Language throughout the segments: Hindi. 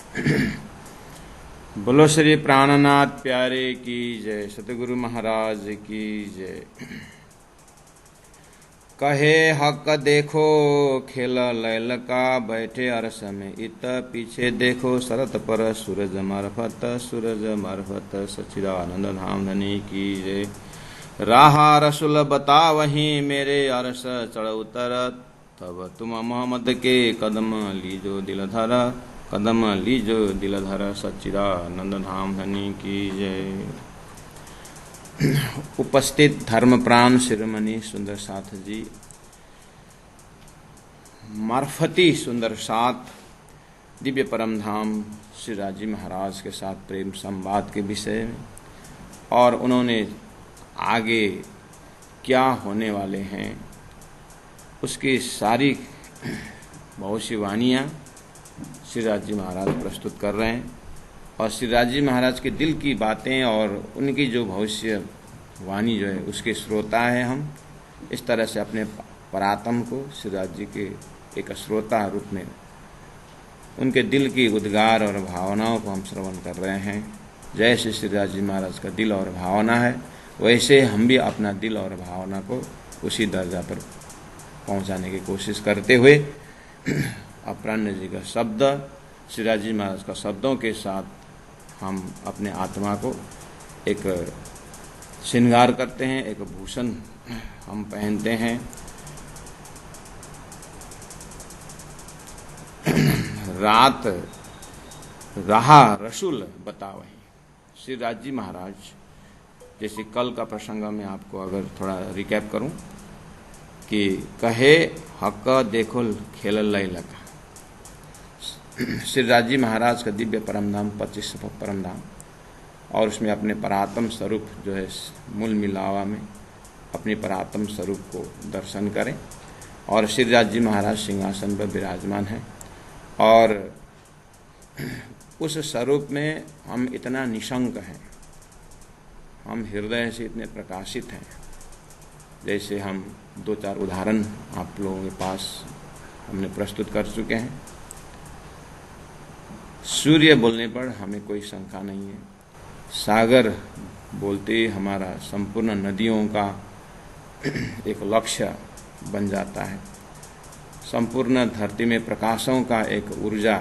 बोलो श्री प्राणनाथ प्यारे की जय, सतगुरु महाराज की जय। कहे हक देखो खेल लैल का, बैठे अरस में इत पीछे देखो शरत पर सूरज मार्फत सच्चिदानंद धाम धनी की जय। राहा रसुल बता वहीं मेरे अरस चढ़ उतर, तब तुम मोहम्मद के कदम लीजो दिलधर सच्चिदानंद धाम धनी की जय। उपस्थित धर्मप्राण शिरोमणि सुंदर साथ जी, मार्फती सुंदर साथ दिव्य परम धाम श्री राजी महाराज के साथ प्रेम संवाद के विषय में और उन्होंने आगे क्या होने वाले हैं उसकी सारी भविष्यवाणियाँ श्री राजी महाराज प्रस्तुत कर रहे हैं और श्री राजी महाराज के दिल की बातें और उनकी जो भविष्यवाणी जो है उसके श्रोता हैं हम। इस तरह से अपने परात्म को श्री राज जी के एक श्रोता रूप में उनके दिल की उद्गार और भावनाओं को हम श्रवण कर रहे हैं। जैसे श्री राज जी महाराज का दिल और भावना है वैसे हम भी अपना दिल और भावना को उसी दर्जा पर पहुंचाने की कोशिश करते हुए अपराह्न जी का शब्द श्री राज जी महाराज का शब्दों के साथ हम अपने आत्मा को एक श्रृंगार करते हैं, एक भूषण हम पहनते हैं। रात रहा रसूल बता वही। श्री राज जी महाराज, जैसे कल का प्रसंग में आपको अगर थोड़ा रिकैप करूं कि कहे हक देखो खेल लैल का, श्री राज जी महाराज का दिव्य परमधाम 25 परमधाम और उसमें अपने परात्म स्वरूप जो है मूल मिलावा में अपने परात्म स्वरूप को दर्शन करें और श्री राज जी महाराज सिंहासन पर विराजमान हैं और उस स्वरूप में हम इतना निशंक हैं, हम हृदय से इतने प्रकाशित हैं। जैसे हम 2-4 उदाहरण आप लोगों के पास हमने प्रस्तुत कर चुके हैं। सूर्य बोलने पर हमें कोई शंका नहीं है, सागर बोलते हमारा संपूर्ण नदियों का एक लक्ष्य बन जाता है, संपूर्ण धरती में प्रकाशों का एक ऊर्जा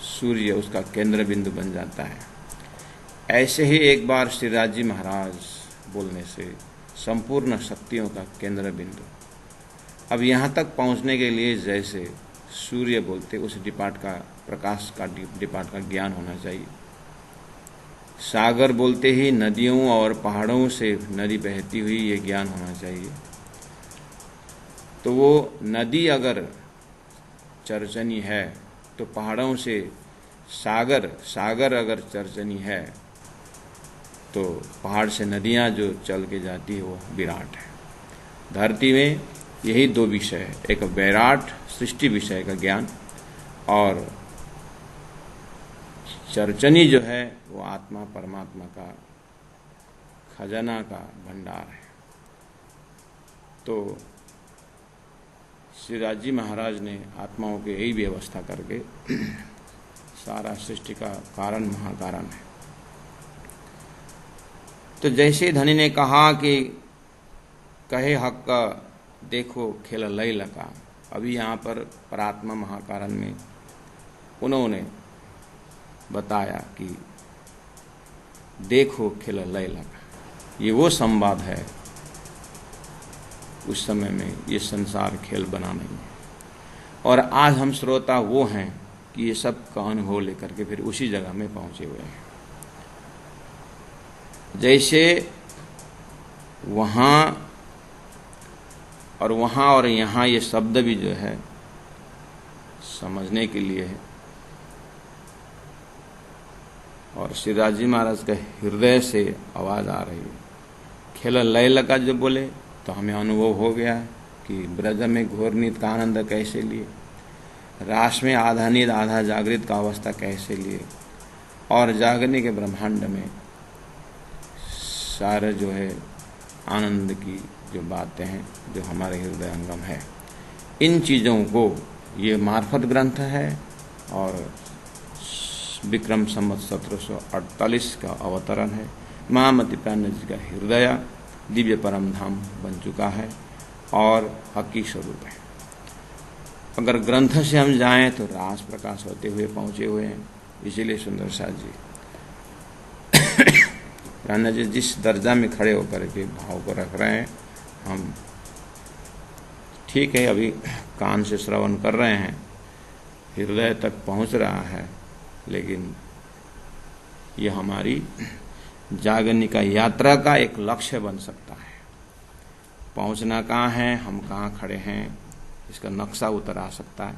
सूर्य उसका केंद्र बिंदु बन जाता है। ऐसे ही एक बार श्री राज जी महाराज बोलने से संपूर्ण शक्तियों का केंद्र बिंदु। अब यहाँ तक पहुँचने के लिए जैसे सूर्य बोलते उस डिपार्ट का प्रकाश का डिपार्ट का ज्ञान होना चाहिए। सागर बोलते ही नदियों और पहाड़ों से नदी बहती हुई ये ज्ञान होना चाहिए। तो वो नदी अगर चरचनी है तो पहाड़ों से सागर अगर चरचनी है तो पहाड़ से नदियां जो चल के जाती है वो विराट है। धरती में यही 2 विषय है, एक विराट सृष्टि विषय का ज्ञान और चरचनी जो है वो आत्मा परमात्मा का खजाना का भंडार है। तो श्री राज जी महाराज ने आत्माओं की यही व्यवस्था करके सारा सृष्टि का कारण महाकारण है। तो जैसे धनी ने कहा कि कहे हक का देखो खेल लैल का, अभी यहाँ पर परात्मा महाकारण में उन्होंने बताया कि देखो खेल लैल का, ये वो संवाद है उस समय में ये संसार खेल बना नहीं है। और आज हम श्रोता वो हैं कि ये सब का अनुभव लेकर के फिर उसी जगह में पहुंचे हुए हैं। जैसे वहाँ और यहाँ ये शब्द भी जो है समझने के लिए है और श्री राज जी महाराज के हृदय से आवाज आ रही है। खेल लैल का जो बोले तो हमें अनुभव हो गया है कि ब्रज में घोर नींद का आनंद कैसे लिए, रास में आधा नींद आधा जागृत का अवस्था कैसे लिए और जागने के ब्रह्मांड में सारे जो है आनंद की जो बातें हैं जो हमारे हृदय अंगम है, इन चीज़ों को ये मार्फत ग्रंथ है और विक्रम संवत 1748 का अवतरण है। महामति प्राण जी का हृदय दिव्य परम धाम बन चुका है और हकी स्वरूप है। अगर ग्रंथ से हम जाएं तो रास प्रकाश होते हुए पहुंचे हुए हैं। इसीलिए सुंदर साथ जी राणा जी जिस दर्जा में खड़े होकर के भाव को रख रहे हैं, हम ठीक है अभी कान से श्रवण कर रहे हैं, हृदय तक पहुंच रहा है, लेकिन ये हमारी जागनिका यात्रा का एक लक्ष्य बन सकता है। पहुंचना कहाँ है, हम कहाँ खड़े हैं, इसका नक्शा उतर आ सकता है।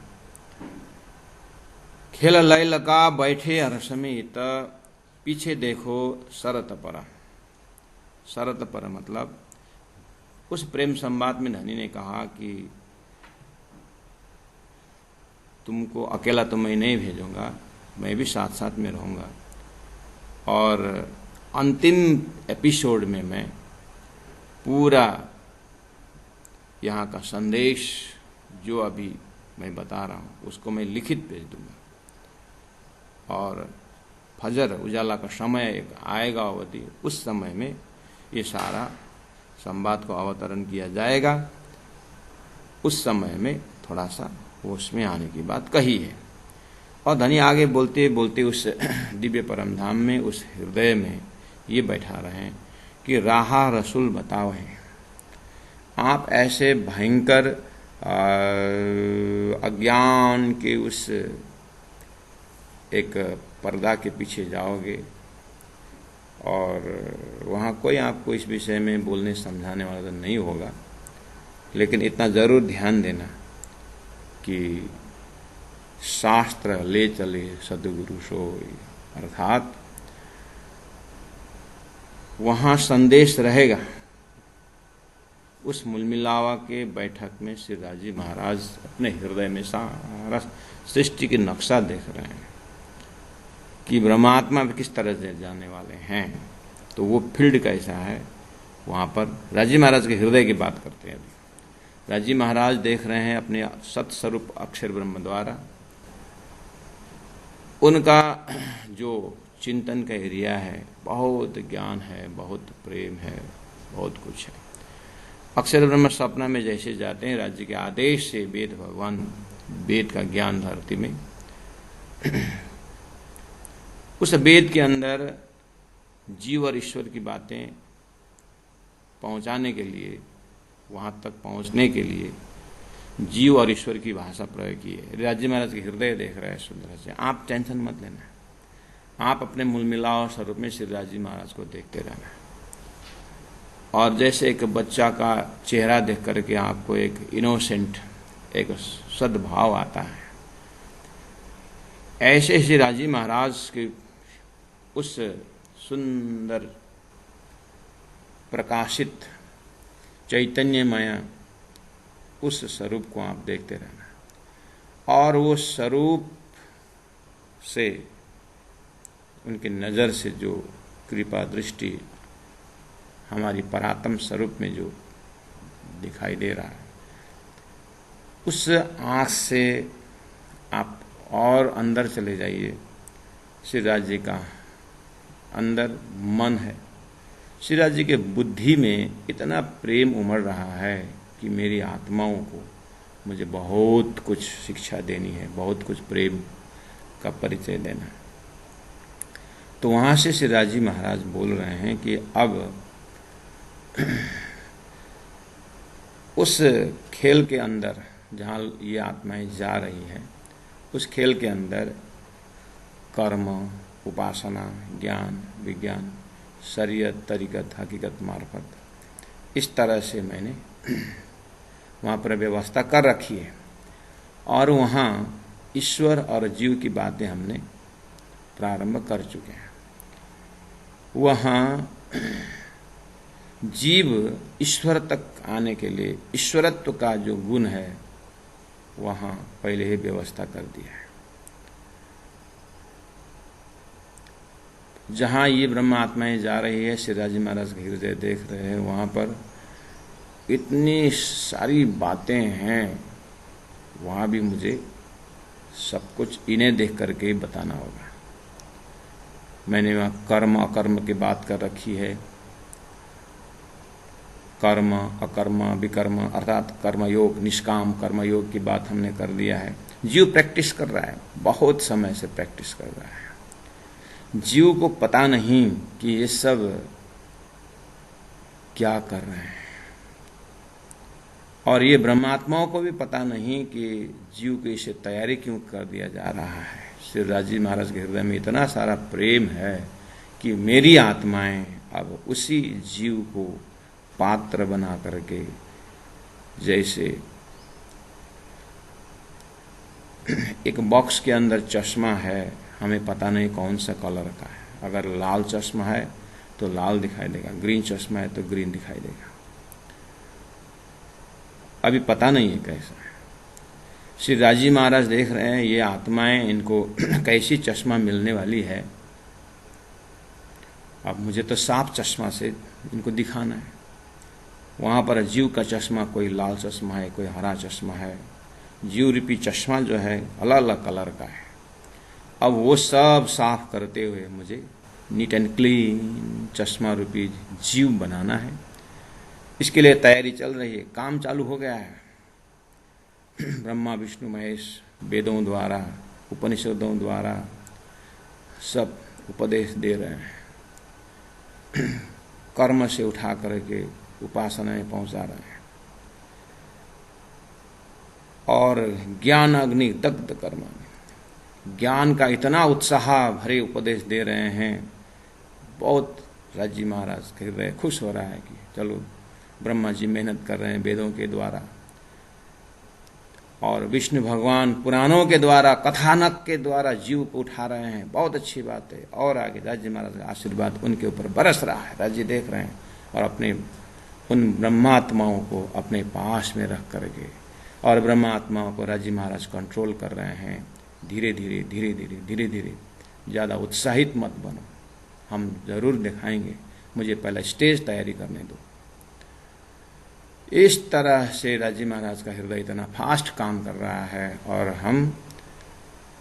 खेल लय लगा बैठे अरसमित, पीछे देखो शरत पर। शरत पर मतलब उस प्रेम संवाद में धनी ने कहा कि तुमको अकेला तो मैं नहीं भेजूंगा, मैं भी साथ साथ में रहूंगा। और अंतिम एपिसोड में मैं पूरा यहाँ का संदेश जो अभी मैं बता रहा हूँ उसको मैं लिखित भेज दूंगा। और फजर उजाला का समय एक आएगा अवधि, उस समय में ये सारा संवाद को अवतरण किया जाएगा। उस समय में थोड़ा सा होश में आने की बात कही है। और धनी आगे बोलते बोलते उस दिव्य परम धाम में, उस हृदय में ये बैठा रहे हैं कि राहा रसूल बताओ है। आप ऐसे भयंकर अज्ञान के उस एक पर्दा के पीछे जाओगे और वहाँ कोई आपको इस विषय में बोलने समझाने वाला तो नहीं होगा, लेकिन इतना जरूर ध्यान देना कि शास्त्र ले चले सदगुरु सोई, अर्थात वहाँ संदेश रहेगा। उस मुलमिलावा के बैठक में श्री राजी महाराज अपने हृदय में सारा सृष्टि के नक्शा देख रहे हैं कि ब्रह्मात्मा किस तरह से जाने वाले हैं। तो वो फील्ड कैसा है, वहाँ पर राजी महाराज के हृदय की बात करते हैं। अभी राजी महाराज देख रहे हैं अपने सत्स्वरूप अक्षर ब्रह्म द्वारा। उनका जो चिंतन का एरिया है, बहुत ज्ञान है, बहुत प्रेम है, बहुत कुछ है। अक्षर ब्रह्म सपना में जैसे जाते हैं, राज्य के आदेश से वेद भगवान वेद का ज्ञान धरती में उस वेद के अंदर जीव और ईश्वर की बातें पहुंचाने के लिए, वहां तक पहुंचने के लिए जीव और ईश्वर की भाषा प्रयोग की है। राज्य महाराज के हृदय देख रहे हैं सुंदर से। आप टेंशन मत लेना, आप अपने मूल मिलाव स्वरूप में श्री राजी महाराज को देखते रहना। और जैसे एक बच्चा का चेहरा देख करके आपको एक इनोसेंट, एक सद्भाव आता है, ऐसे श्री राजी महाराज के उस सुंदर प्रकाशित चैतन्यमय उस स्वरूप को आप देखते रहना। और वो स्वरूप से, उनकी नज़र से जो कृपा दृष्टि हमारी परात्म स्वरूप में जो दिखाई दे रहा है, उस आँख से आप और अंदर चले जाइए। श्री राज जी का अंदर मन है, श्री राज जी के बुद्धि में इतना प्रेम उमड़ रहा है कि मेरी आत्माओं को मुझे बहुत कुछ शिक्षा देनी है, बहुत कुछ प्रेम का परिचय देना है। तो वहाँ से श्री राज जी महाराज बोल रहे हैं कि अब उस खेल के अंदर जहाँ ये आत्माएं जा रही हैं, उस खेल के अंदर कर्म, उपासना, ज्ञान, विज्ञान, शरीयत, तरीकत, हकीकत मार्फत इस तरह से मैंने वहाँ पर व्यवस्था कर रखी है। और वहाँ ईश्वर और जीव की बातें हमने प्रारंभ कर चुके हैं। वहाँ जीव ईश्वर तक आने के लिए ईश्वरत्व का जो गुण है वहाँ पहले ही व्यवस्था कर दिया है। जहाँ ये ब्रह्म आत्माएं जा रही है, श्री राजी महाराज के हृदय देख रहे हैं, वहाँ पर इतनी सारी बातें हैं, वहाँ भी मुझे सब कुछ इन्हें देख करके ही बताना होगा। मैंने वहाँ कर्म अकर्म की बात कर रखी है। कर्म अकर्म विकर्म अर्थात कर्मयोग, निष्काम कर्मयोग की बात हमने कर दिया है। जीव प्रैक्टिस कर रहा है, बहुत समय से प्रैक्टिस कर रहा है। जीव को पता नहीं कि ये सब क्या कर रहे हैं, और ये ब्रह्मात्माओं को भी पता नहीं कि जीव को इसे तैयारी क्यों कर दिया जा रहा है। श्री राजी महाराज के हृदय में इतना सारा प्रेम है कि मेरी आत्माएं अब उसी जीव को पात्र बना करके, जैसे एक बॉक्स के अंदर चश्मा है, हमें पता नहीं कौन सा कलर का है। अगर लाल चश्मा है तो लाल दिखाई देगा, ग्रीन चश्मा है तो ग्रीन दिखाई देगा। अभी पता नहीं है कैसा है। श्री राजी महाराज देख रहे हैं ये आत्माएं, इनको कैसी चश्मा मिलने वाली है। अब मुझे तो साफ चश्मा से इनको दिखाना है। वहां पर जीव का चश्मा, कोई लाल चश्मा है, कोई हरा चश्मा है। जीव रूपी चश्मा जो है अलग अलग कलर का है। अब वो सब साफ करते हुए मुझे नीट एंड क्लीन चश्मा रूपी जीव बनाना है। इसके लिए तैयारी चल रही है, काम चालू हो गया है। ब्रह्मा विष्णु महेश वेदों द्वारा, उपनिषदों द्वारा सब उपदेश दे रहे हैं। कर्म से उठा करके उपासना में पहुंचा रहे हैं, और ज्ञान अग्नि दग्ध कर्म, ज्ञान का इतना उत्साह भरे उपदेश दे रहे हैं। बहुत राजी महाराज के हृदय खुश हो रहा है कि चलो ब्रह्मा जी मेहनत कर रहे हैं वेदों के द्वारा, और विष्णु भगवान पुराणों के द्वारा, कथानक के द्वारा जीव को उठा रहे हैं। बहुत अच्छी बात है। और आगे राजी महाराज का आशीर्वाद उनके ऊपर बरस रहा है। राजी देख रहे हैं और अपने उन ब्रह्मात्माओं को अपने पास में रख करके, और ब्रह्मात्माओं को राजी महाराज कंट्रोल कर रहे हैं। धीरे धीरे धीरे धीरे धीरे धीरे, ज़्यादा उत्साहित मत बनो, हम जरूर दिखाएंगे, मुझे पहले स्टेज तैयारी करने दो। इस तरह से राजी महाराज का हृदय इतना फास्ट काम कर रहा है, और हम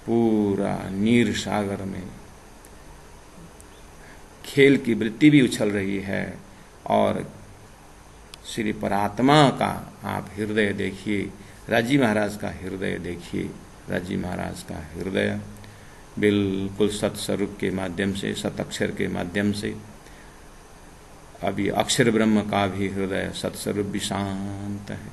पूरा नीर सागर में खेल की वृत्ति भी उछल रही है। और श्री परात्मा का आप हृदय देखिए, राजी महाराज का हृदय देखिए। राजी महाराज का हृदय बिल्कुल सत्स्वरूप के माध्यम से, सत अक्षर के माध्यम से, अभी अक्षर ब्रह्म का भी हृदय सत्स्वरूप भी शांत है,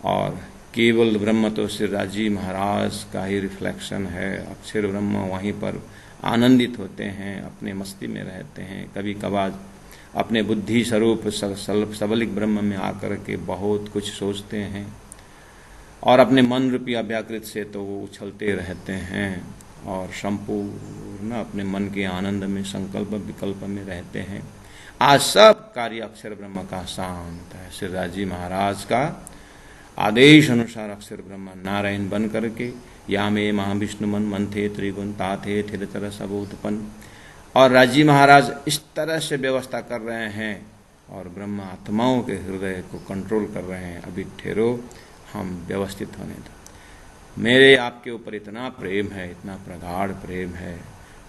और केवल ब्रह्म तो श्री राजी महाराज का ही रिफ्लेक्शन है। अक्षर ब्रह्म वहीं पर आनंदित होते हैं, अपने मस्ती में रहते हैं। कभी कभार अपने बुद्धि स्वरूप सबलिक ब्रह्म में आकर के बहुत कुछ सोचते हैं, और अपने मन रूपी अव्याकृत से तो वो उछलते रहते हैं, और संपूर्ण अपने मन के आनंद में, संकल्प विकल्प में रहते हैं। आज सब कार्य अक्षर ब्रह्म का शांत है। श्री राजी महाराज का आदेश अनुसार अक्षर ब्रह्म नारायण बन करके या में महाविष्णु मन मंथे त्रिगुण ताथे थिरतर सब उत्पन्न, और राजी महाराज इस तरह से व्यवस्था कर रहे हैं, और ब्रह्म आत्माओं के हृदय को कंट्रोल कर रहे हैं। अभी ठहरो, हम व्यवस्थित होने दो। मेरे आपके ऊपर इतना प्रेम है, इतना प्रगाढ़ प्रेम है,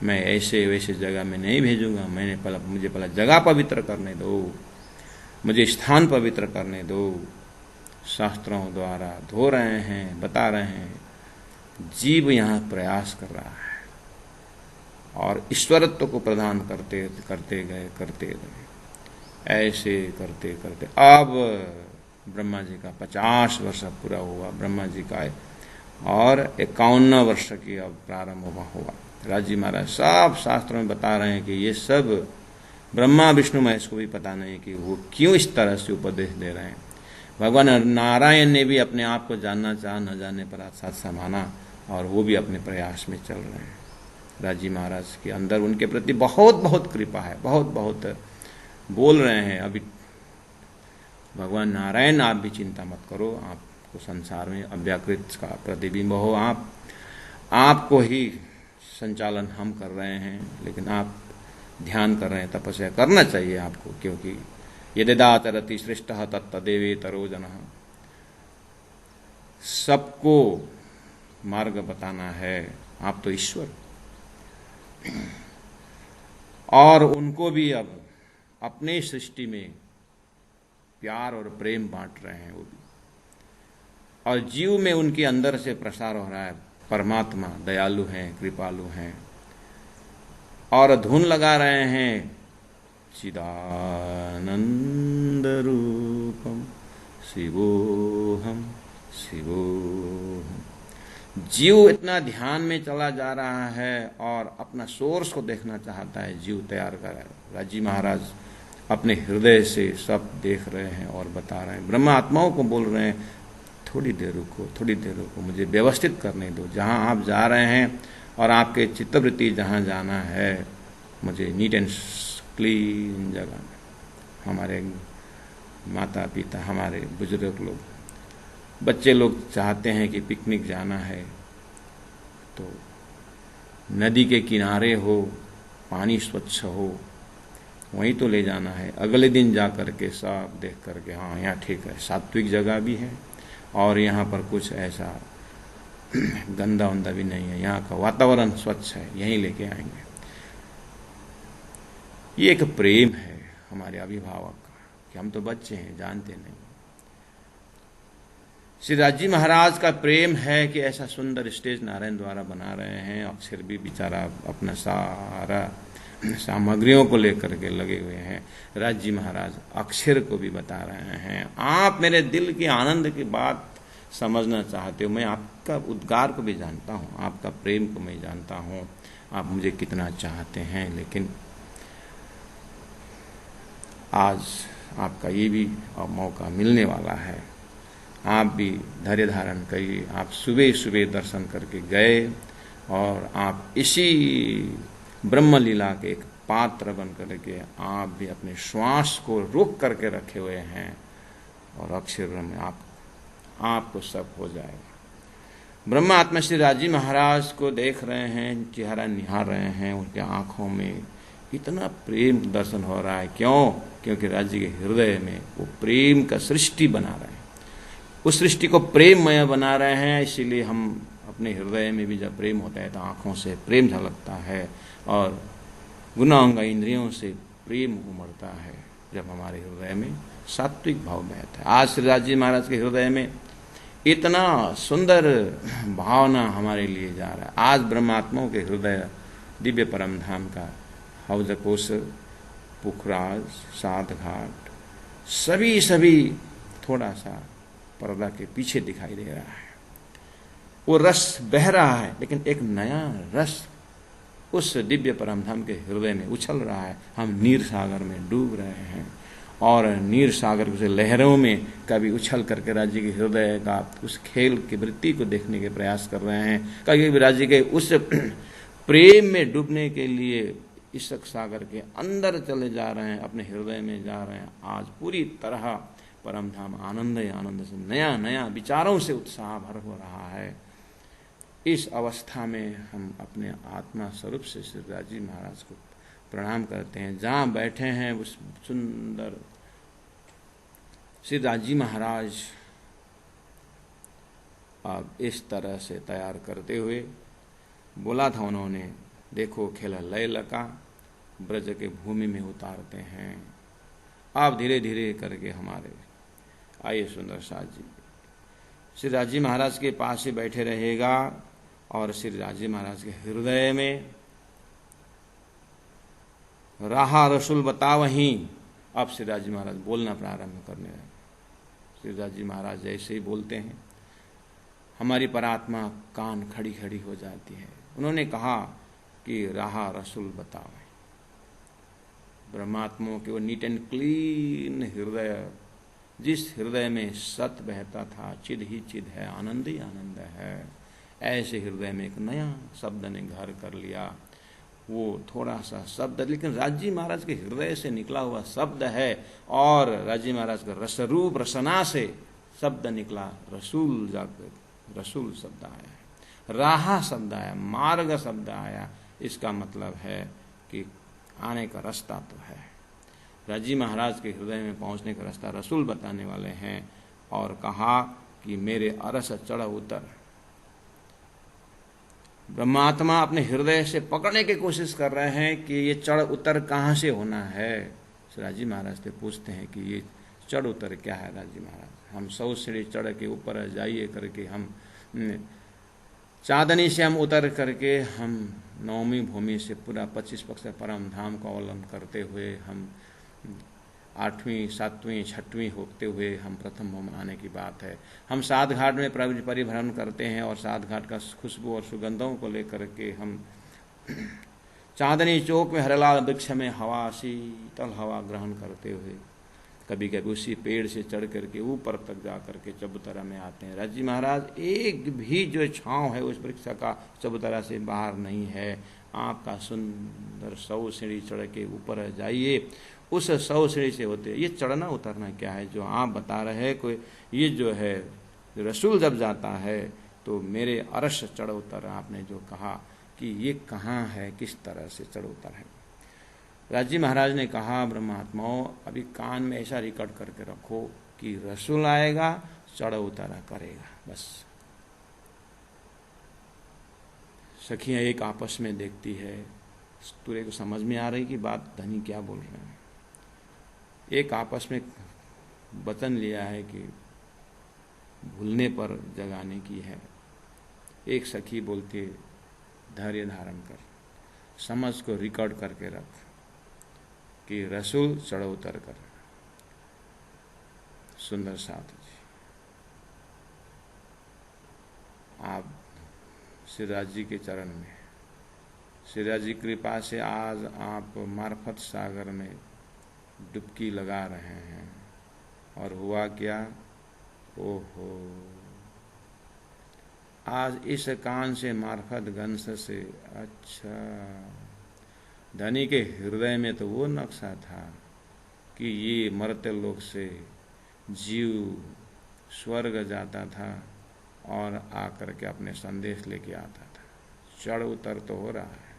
मैं ऐसे वैसे जगह में नहीं भेजूंगा। मुझे पहले जगह पवित्र करने दो, मुझे स्थान पवित्र करने दो। शास्त्रों द्वारा धो रहे हैं, बता रहे हैं। जीव यहाँ प्रयास कर रहा है, और ईश्वरत्व को प्रदान करते गए, ऐसे करते करते अब ब्रह्मा जी का 50 वर्ष पूरा हुआ। ब्रह्मा जी का और 51 वर्ष की अब प्रारंभ हुआ। राजी महाराज सब शास्त्रों में बता रहे हैं कि ये सब ब्रह्मा विष्णु महेश को भी पता नहीं कि वो क्यों इस तरह से उपदेश दे रहे हैं। भगवान नारायण ने भी अपने आप को जानना चाहा, न जानने पर साथ समाना, और वो भी अपने प्रयास में चल रहे हैं। राजी महाराज के अंदर उनके प्रति बहुत बहुत कृपा है, बहुत बहुत बोल रहे हैं। अभी भगवान नारायण, आप भी चिंता मत करो, आपको संसार में अव्याकृत का प्रतिबिंब हो, आपको ही संचालन हम कर रहे हैं, लेकिन आप ध्यान कर रहे हैं, तपस्या करना चाहिए आपको, क्योंकि यदिदाचरति श्रेष्ठः तत्तदेवेतरो जनः। सबको मार्ग बताना है, आप तो ईश्वर। और उनको भी अब अपने सृष्टि में प्यार और प्रेम बांट रहे हैं वो भी, और जीव में उनके अंदर से प्रसार हो रहा है परमात्मा दयालु हैं, कृपालु हैं, और धुन लगा रहे हैं चिदानंद रूपम शिवोहम शिवोहम। जीव इतना ध्यान में चला जा रहा है और अपना सोर्स को देखना चाहता है, जीव तैयार कर रहा है। राजी महाराज अपने हृदय से सब देख रहे हैं और बता रहे हैं, ब्रह्म आत्माओं को बोल रहे हैं थोड़ी देर रुको, थोड़ी देर रुको, मुझे व्यवस्थित करने दो, जहां आप जा रहे हैं और आपके चित्तवृत्ति जहां जाना है, मुझे नीट एंड क्लीन जगह में। हमारे माता पिता, हमारे बुजुर्ग लोग, बच्चे लोग चाहते हैं कि पिकनिक जाना है तो नदी के किनारे हो, पानी स्वच्छ हो, वहीं तो ले जाना है। अगले दिन जा करके सब देख करके हाँ यहाँ ठीक है, सात्विक जगह भी है और यहाँ पर कुछ ऐसा गंदा उंदा भी नहीं है, यहाँ का वातावरण स्वच्छ है, यहीं लेके आएंगे। ये एक प्रेम है हमारे अभिभावक का कि हम तो बच्चे हैं, जानते नहीं। श्री राजी महाराज का प्रेम है कि ऐसा सुंदर स्टेज नारायण द्वारा बना रहे हैं। अक्षर भी बेचारा अपना सारा सामग्रियों को लेकर के लगे हुए हैं। राजी महाराज अक्षर को भी बता रहे हैं, आप मेरे दिल की आनंद की बात समझना चाहते हो, मैं आपका उद्गार को भी जानता हूँ, आपका प्रेम को मैं जानता हूँ, आप मुझे कितना चाहते हैं, लेकिन आज आपका ये भी मौका मिलने वाला है। आप भी धैर्य धारण करिए। आप सुबह सुबह दर्शन करके गए और आप इसी ब्रह्म लीला के एक पात्र बन करके आप भी अपने श्वास को रोक करके रखे हुए हैं और अक्षर में आपको सब हो जाएगा। ब्रह्मा आत्मा श्री राजी महाराज को देख रहे हैं, चेहरा निहार रहे हैं, उनके आंखों में इतना प्रेम दर्शन हो रहा है। क्यों? क्योंकि राजी के हृदय में वो प्रेम का सृष्टि बना रहे हैं, उस सृष्टि को प्रेममय बना रहे हैं। इसीलिए हम अपने हृदय में भी जब प्रेम होता है तो आंखों से प्रेम झलकता है और गुणांग इंद्रियों से प्रेम उमड़ता है जब हमारे हृदय में सात्विक भाव बहता है। आज श्री राजी महाराज के हृदय में इतना सुंदर भावना हमारे लिए जा रहा है। आज ब्रह्मात्माओं के हृदय दिव्य परम धाम का हवजकोश, पुखराज, सात घाट सभी थोड़ा सा पर्दा के पीछे दिखाई दे रहा है। वो रस बह रहा है, लेकिन एक नया रस उस दिव्य परमधाम के हृदय में उछल रहा है। हम नीर सागर में डूब रहे हैं और नीर सागर के लहरों में कभी उछल करके राज्य के हृदय का उस खेल की वृत्ति को देखने के प्रयास कर रहे हैं। कभी राज्य के उस प्रेम में डूबने के लिए इस सागर के अंदर चले जा रहे हैं, अपने हृदय में जा रहे हैं। आज पूरी तरह परमधाम आनंद आनंद से नया नया विचारों से उत्साह भर हो रहा है। इस अवस्था में हम अपने आत्मा स्वरूप से श्री राजी महाराज को प्रणाम करते हैं। जहाँ बैठे हैं उस सुंदर श्री राजी महाराज अब इस तरह से तैयार करते हुए बोला था उन्होंने, देखो खेला लय लका ब्रज के भूमि में उतारते हैं। आप धीरे धीरे करके हमारे आइए सुंदर साथ जी श्री राजी महाराज के पास ही बैठे रहेगा और श्री राजी महाराज के हृदय में राहा रसूल बता वहीं। अब श्री राजी महाराज बोलना प्रारंभ करने लगे। श्री राजी महाराज जैसे ही बोलते हैं हमारी परात्मा कान खड़ी खड़ी हो जाती है। उन्होंने कहा कि राहा रसूल बताओ। ब्रह्मात्माओं के वो नीट एंड क्लीन हृदय, जिस हृदय में सत बहता था, चिद ही चिद है, आनंद ही आनंद है, ऐसे हृदय में एक नया शब्द ने घर कर लिया। वो थोड़ा सा शब्द, लेकिन राजी महाराज के हृदय से निकला हुआ शब्द है और राजी महाराज का रसरूप रसना से शब्द निकला। रसूल जाकर रसूल शब्द आया, राहा शब्द आया, मार्ग शब्द आया। इसका मतलब है कि आने का रास्ता तो है। राजी महाराज के हृदय में पहुंचने का रास्ता रसूल बताने वाले हैं। और कहा कि मेरे अरस चढ़ उतर, ब्रह्मात्मा अपने हृदय से पकड़ने की कोशिश कर रहे हैं कि ये चढ़ उतर कहाँ से होना है। राजी महाराज से पूछते हैं कि ये चढ़ उतर क्या है राजी महाराज। हम 100 सीढ़ी चढ़ के ऊपर जाइए करके, हम चांदनी से हम उतर करके हम नवमी भूमि से पूरा 25 पक्ष परम धाम का अवलंबन करते हुए हम 8वीं 7वीं 6वीं होते हुए हम प्रथम भूमि आने की बात है। हम 7 घाट में परिभ्रमण करते हैं और 7 घाट का खुशबू और सुगंधों को लेकर के हम चांदनी चौक में हरलाल वृक्ष में हवा, शीतल हवा ग्रहण करते हुए कभी कभी उसी पेड़ से चढ़ करके ऊपर तक जा करके चबूतरा में आते हैं। राजी महाराज एक भी जो छांव है उस वृक्ष का चबूतरा से बाहर नहीं है। आपका सुंदर 100 सीढ़ी चढ़ के ऊपर जाइए। उस 100 सीढ़ी से होते ये चढ़ना उतरना क्या है जो आप बता रहे हैं। कोई ये जो है रसूल जब जाता है तो मेरे अरश चढ़ उतर, आपने जो कहा कि ये कहाँ है, किस तरह से चढ़ उतर है। राजी महाराज ने कहा, ब्रह्मात्माओं अभी कान में ऐसा रिकॉर्ड करके रखो कि रसूल आएगा, चढ़ उतारा करेगा। बस सखियां एक आपस में देखती है, तुरे को समझ में आ रही कि बात धनी क्या बोल रहे हैं। एक आपस में वचन लिया है कि भूलने पर जगाने की है। एक सखी बोलती धैर्य धारण कर, समझ को रिकॉर्ड करके रख कि रसूल चढ़ उतर कर। सुंदर साथ जी, आप श्रीराज जी के चरण में, श्रीराज जी कृपा से आज आप मार्फत सागर में डुबकी लगा रहे हैं। और हुआ क्या, ओहो, आज इस कान से मार्फत गंश से, अच्छा, धनी के हृदय में तो वो नक्शा था कि ये मरते लोक से जीव स्वर्ग जाता था और आकर के अपने संदेश लेके आता था। चढ़ उतर तो हो रहा है,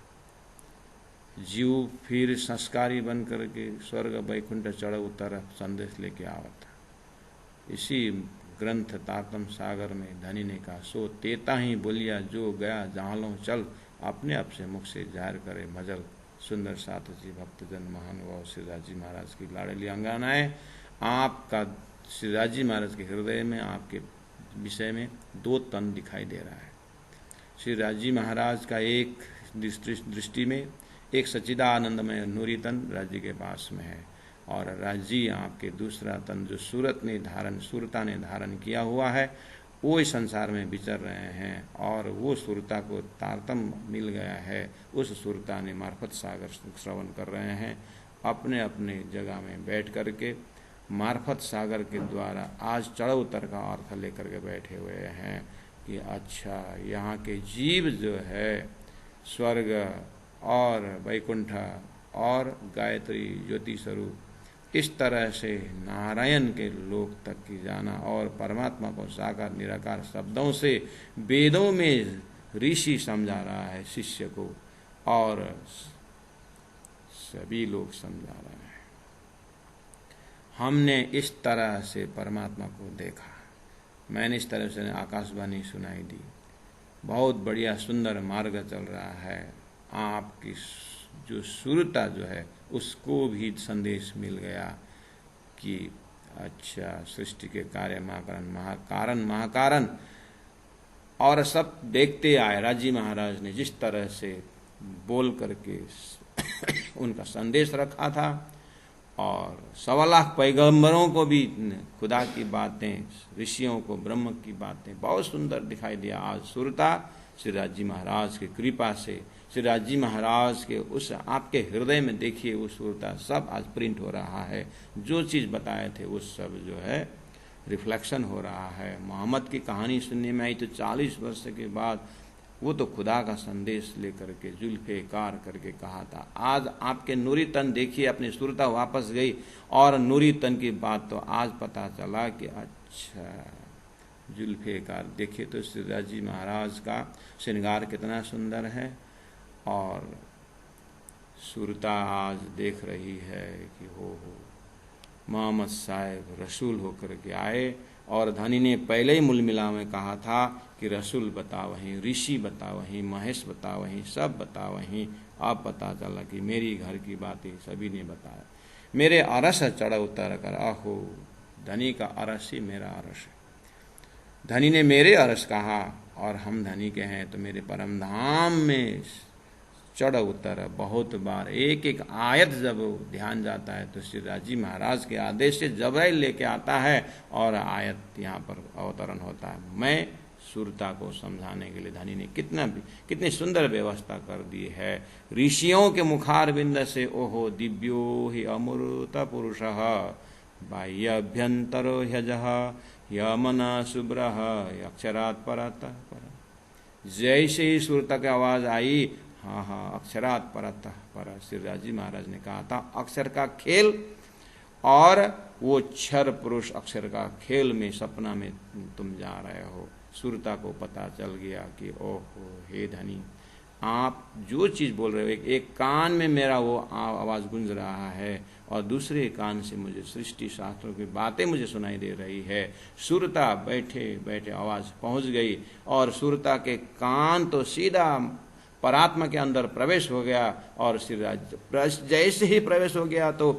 जीव फिर संस्कारी बन करके स्वर्ग वैकुंठ चढ़ उतर संदेश लेके आवता। इसी ग्रंथ तातम सागर में धनी ने कहा, सो तेता ही बोलिया जो गया जालो चल, अपने आप से मुख से जाहिर करे मजल। सुंदर साथ जी भक्तजन महानुभाव श्रीराज जी महाराज की लाडली अंगानाएं, आपका श्रीराज जी महाराज के हृदय में आपके विषय में 2 तन दिखाई दे रहा है। श्रीराज जी महाराज का एक दृष्टि में एक सच्चिदानंदमय नूरी तन राज्य के पास में है, और राज्य आपके दूसरा तन जो सुरता ने धारण किया हुआ है वो इस संसार में विचर रहे हैं। और वो सुरता को तारतम मिल गया है, उस सुरता ने मार्फत सागर श्रवण कर रहे हैं। अपने अपने जगह में बैठ करके मार्फत सागर के द्वारा आज चढ़ उतर का अर्थ लेकर के बैठे हुए हैं कि अच्छा, यहाँ के जीव जो है स्वर्ग और वैकुंठ और गायत्री ज्योति स्वरूप इस तरह से नारायण के लोक तक की जाना, और परमात्मा को साकार निराकार शब्दों से वेदों में ऋषि समझा रहा है शिष्य को, और सभी लोग समझा रहे हैं। हमने इस तरह से परमात्मा को देखा, मैंने इस तरह से आकाशवाणी सुनाई दी, बहुत बढ़िया सुंदर मार्ग चल रहा है। आपकी जो सुरता जो है उसको भी संदेश मिल गया कि अच्छा, सृष्टि के कार्य महाकारण और सब देखते आए। राजी महाराज ने जिस तरह से बोल करके उनका संदेश रखा था, और 1.25 लाख पैगंबरों को भी खुदा की बातें, ऋषियों को ब्रह्म की बातें बहुत सुंदर दिखाई दिया। आज सुरता श्रीराज जी महाराज की कृपा से, श्रीराज जी महाराज के उस आपके हृदय में देखिए वो सुरता सब आज प्रिंट हो रहा है। जो चीज़ बताए थे वो सब जो है रिफ्लेक्शन हो रहा है। मोहम्मद की कहानी सुनने में आई तो 40 वर्ष के बाद वो तो खुदा का संदेश लेकर के जुल्फे कार करके कहा था। आज आपके नूरी तन देखिए, अपनी सुरता वापस गई, और नूरी तन की बात तो आज पता चला कि अच्छा, जुल्फे कार देखिए तो श्रीराज जी महाराज का श्रृंगार कितना सुंदर है। और सुरता आज देख रही है कि हो मोहम्मद साहब रसूल होकर के आए, और धनी ने पहले ही मूल मिला में कहा था कि रसूल बता वहीं, ऋषि बता वहीं, महेश बता वहीं, सब बता वहीं। अब पता चला कि मेरी घर की बातें सभी ने बताया। मेरे अरस चढ़ उतर कर, आहो धनी का अरस ही मेरा अरस है। धनी ने मेरे अरस कहा, और हम धनी के हैं तो मेरे परम धाम में चढ़ उतर बहुत बार। एक एक आयत जब ध्यान जाता है तो श्री राजी महाराज के आदेश से जबराइल लेके आता है और आयत यहाँ पर अवतरण होता है। मैं सुरता को समझाने के लिए धनी ने कितनी सुंदर व्यवस्था कर दी है। ऋषियों के मुखारविंद से ओहो दिव्यो ही अमृत पुरुष बाह्यभ्यंतरो ह्यजः यमन शुभ्र अक्षरात् परतः पर। जैसे ही सुरता की आवाज आई, हाँ हाँ अक्षरात् परतः पर, श्री राजी महाराज ने कहा था अक्षर का खेल, और वो क्षर पुरुष अक्षर का खेल में सपना में तुम जा रहे हो। सुरता को पता चल गया कि ओहो हे धनी, आप जो चीज बोल रहे हो, एक कान में मेरा वो आवाज गूंज रहा है और दूसरे कान से मुझे सृष्टि शास्त्रों की बातें मुझे सुनाई दे रही है। सुरता बैठे बैठे आवाज पहुंच गई और सुरता के कान तो सीधा परात्मा के अंदर प्रवेश हो गया, और जैसे ही प्रवेश हो गया तो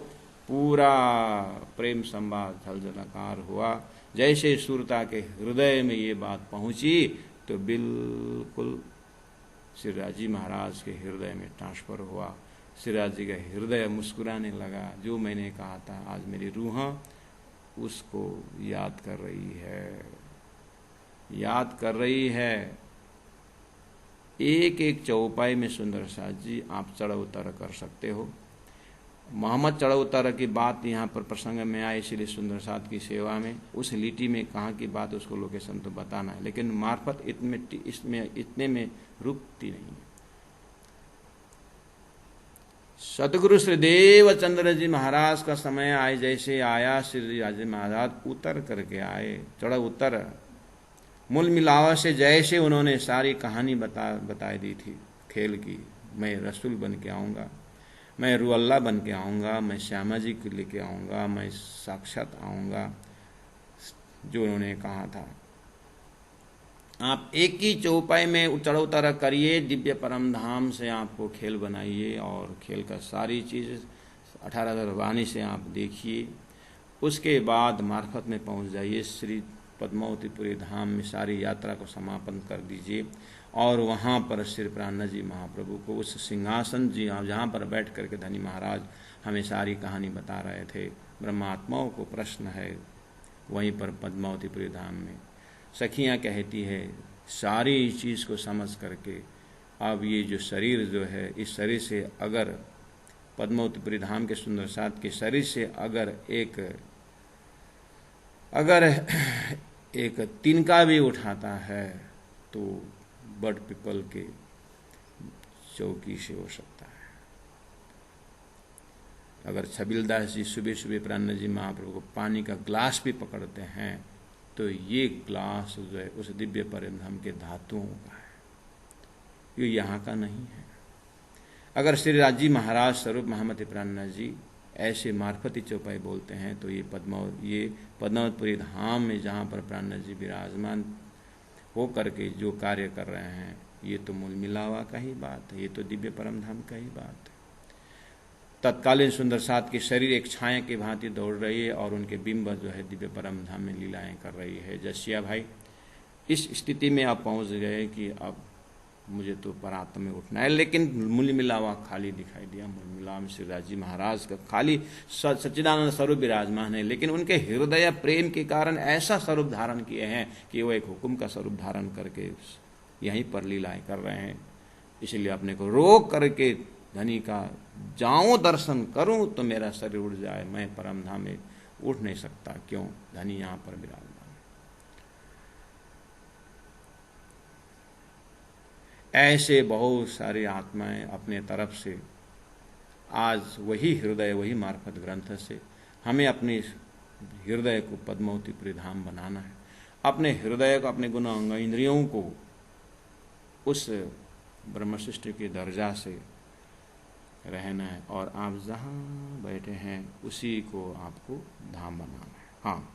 पूरा प्रेम संवाद झलझलकार हुआ। जैसे सुरता के हृदय में ये बात पहुंची तो बिल्कुल श्रीराजी महाराज के हृदय में ट्रांसफर हुआ। श्रीराजी का हृदय मुस्कुराने लगा। जो मैंने कहा था आज मेरी रूह उसको याद कर रही है। एक एक चौपाई में सुंदर साथ जी आप चढ़ उतर कर सकते हो। मोहम्मद चढ़ उतर की बात यहाँ पर प्रसंग में आए, इसलिए सुंदर साथ की सेवा में उस लिटी में कहाँ की बात उसको लोकेशन तो बताना है, लेकिन मार्फत इतने में रुकती नहीं है। सतगुरु श्री देवचंद्र जी महाराज का समय आए, जैसे आया श्री राजे महाराज उतर करके आए, चढ़ उतर मूल मिलावा से जैसे उन्होंने सारी कहानी बताई दी थी खेल की। मैं रसूल बन के आऊँगा, मैं रुअल्लाह बन के आऊँगा, मैं श्यामा जी को लेके आऊँगा, मैं साक्षात आऊँगा, जो उन्होंने कहा था। आप एक ही चौपाई में चढ़ उतर करिए, दिव्य परम धाम से आपको खेल बनाइए और खेल का सारी चीज़ 18,000 वाणी से आप देखिए। उसके बाद मार्फत में पहुंच जाइए, श्री पद्मावतीपुरी धाम में सारी यात्रा को समापन कर दीजिए और वहाँ पर श्री प्राणनाथ जी महाप्रभु को उस सिंहासन जी जहाँ पर बैठ करके धनी महाराज हमें सारी कहानी बता रहे थे, ब्रह्मात्माओं को प्रश्न है वहीं पर पद्मावतीपुरी धाम में। सखियाँ कहती है सारी चीज़ को समझ करके अब ये जो शरीर जो है, इस शरीर से अगर पद्मावतीपुरी धाम के सुंदर साथ के शरीर से अगर एक तिनका भी उठाता है तो बड़ पीपल के चौकी से हो सकता है। अगर छबिलदास जी सुबह सुबह प्राणनाथ जी महाप्रभु को पानी का ग्लास भी पकड़ते हैं तो ये ग्लास जो है उस दिव्य परम धाम के धातुओं का है, ये यहाँ का नहीं है। अगर श्री राजी महाराज स्वरूप महामती प्राणनाथ जी ऐसे मार्फती चौपाई बोलते हैं तो ये पद्मावतीपुरी धाम में जहाँ पर प्राणनाथ जी विराजमान हो करके जो कार्य कर रहे हैं, ये तो मूल मिलावा का ही बात है, ये तो दिव्य परम धाम का ही बात है। तत्कालीन सुंदर साथ के शरीर एक छाया की भांति दौड़ रही है और उनके बिंब जो है दिव्य परम धाम में लीलाएं कर रही है। जसिया भाई, इस स्थिति में आप पहुंच गए कि अब मुझे तो परात्म में उठना है, लेकिन मूल मिलावा खाली दिखाई दिया। मूल मिलावा में श्री राजी महाराज का खाली सच्चिदानंद स्वरूप विराजमान है, लेकिन उनके हृदय प्रेम के कारण ऐसा स्वरूप धारण किए हैं कि वो एक हुक्म का स्वरूप धारण करके यहीं पर लीलाएं कर रहे हैं। इसलिए अपने को रोक करके धनी का जाऊं दर्शन करूं तो मेरा शरीर उठ जाए, मैं परम धाम में उठ नहीं सकता, क्यों? धनी यहाँ पर विराजमान। ऐसे बहुत सारी आत्माएं अपने तरफ से आज वही हृदय, वही मार्फत ग्रंथ से हमें अपने हृदय को पद्मावतीपुरी धाम बनाना है। अपने हृदय को, अपने गुण अंग इंद्रियों को उस ब्रह्मसृष्टि के दर्जा से रहना है और आप जहाँ बैठे हैं उसी को आपको धाम बनाना है। हाँ,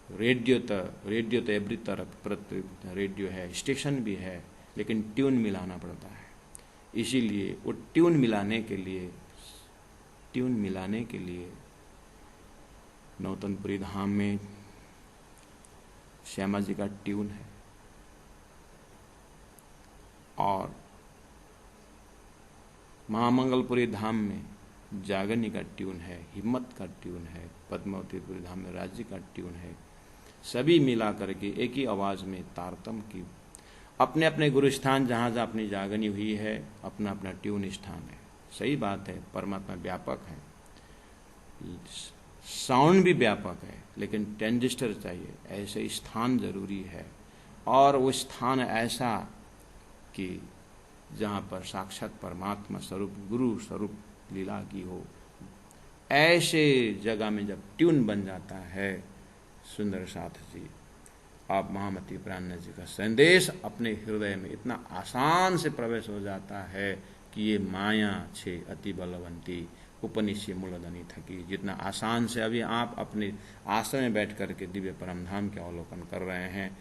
रेडियो तो एवरी तरफ रेडियो है, स्टेशन भी है, लेकिन ट्यून मिलाना पड़ता है। इसीलिए वो ट्यून मिलाने के लिए नौतनपुरी धाम में श्यामा जी का ट्यून है और महामंगलपुरी धाम में जागरनी का ट्यून है, हिम्मत का ट्यून है, पद्मावतीपुरी धाम में राज्य का ट्यून है। सभी मिला करके एक ही आवाज में तारतम की अपने अपने गुरु स्थान जहाँ जहाँ अपनी जागरनी हुई है, अपना अपना ट्यून स्थान है। सही बात है, परमात्मा व्यापक है, साउंड भी व्यापक है, लेकिन ट्रांजिस्टर चाहिए, ऐसे स्थान जरूरी है। और वो स्थान ऐसा कि जहाँ पर साक्षात परमात्मा स्वरूप गुरु स्वरूप लीला की हो, ऐसे जगह में जब ट्यून बन जाता है, सुंदर साथ जी, आप महामती प्राण जी का संदेश अपने हृदय में इतना आसान से प्रवेश हो जाता है कि ये माया छे अति बलवंती उपनिषे मूलधनी थकी। जितना आसान से अभी आप अपने आश्रम में बैठ करके दिव्य परमधाम के अवलोकन कर रहे हैं,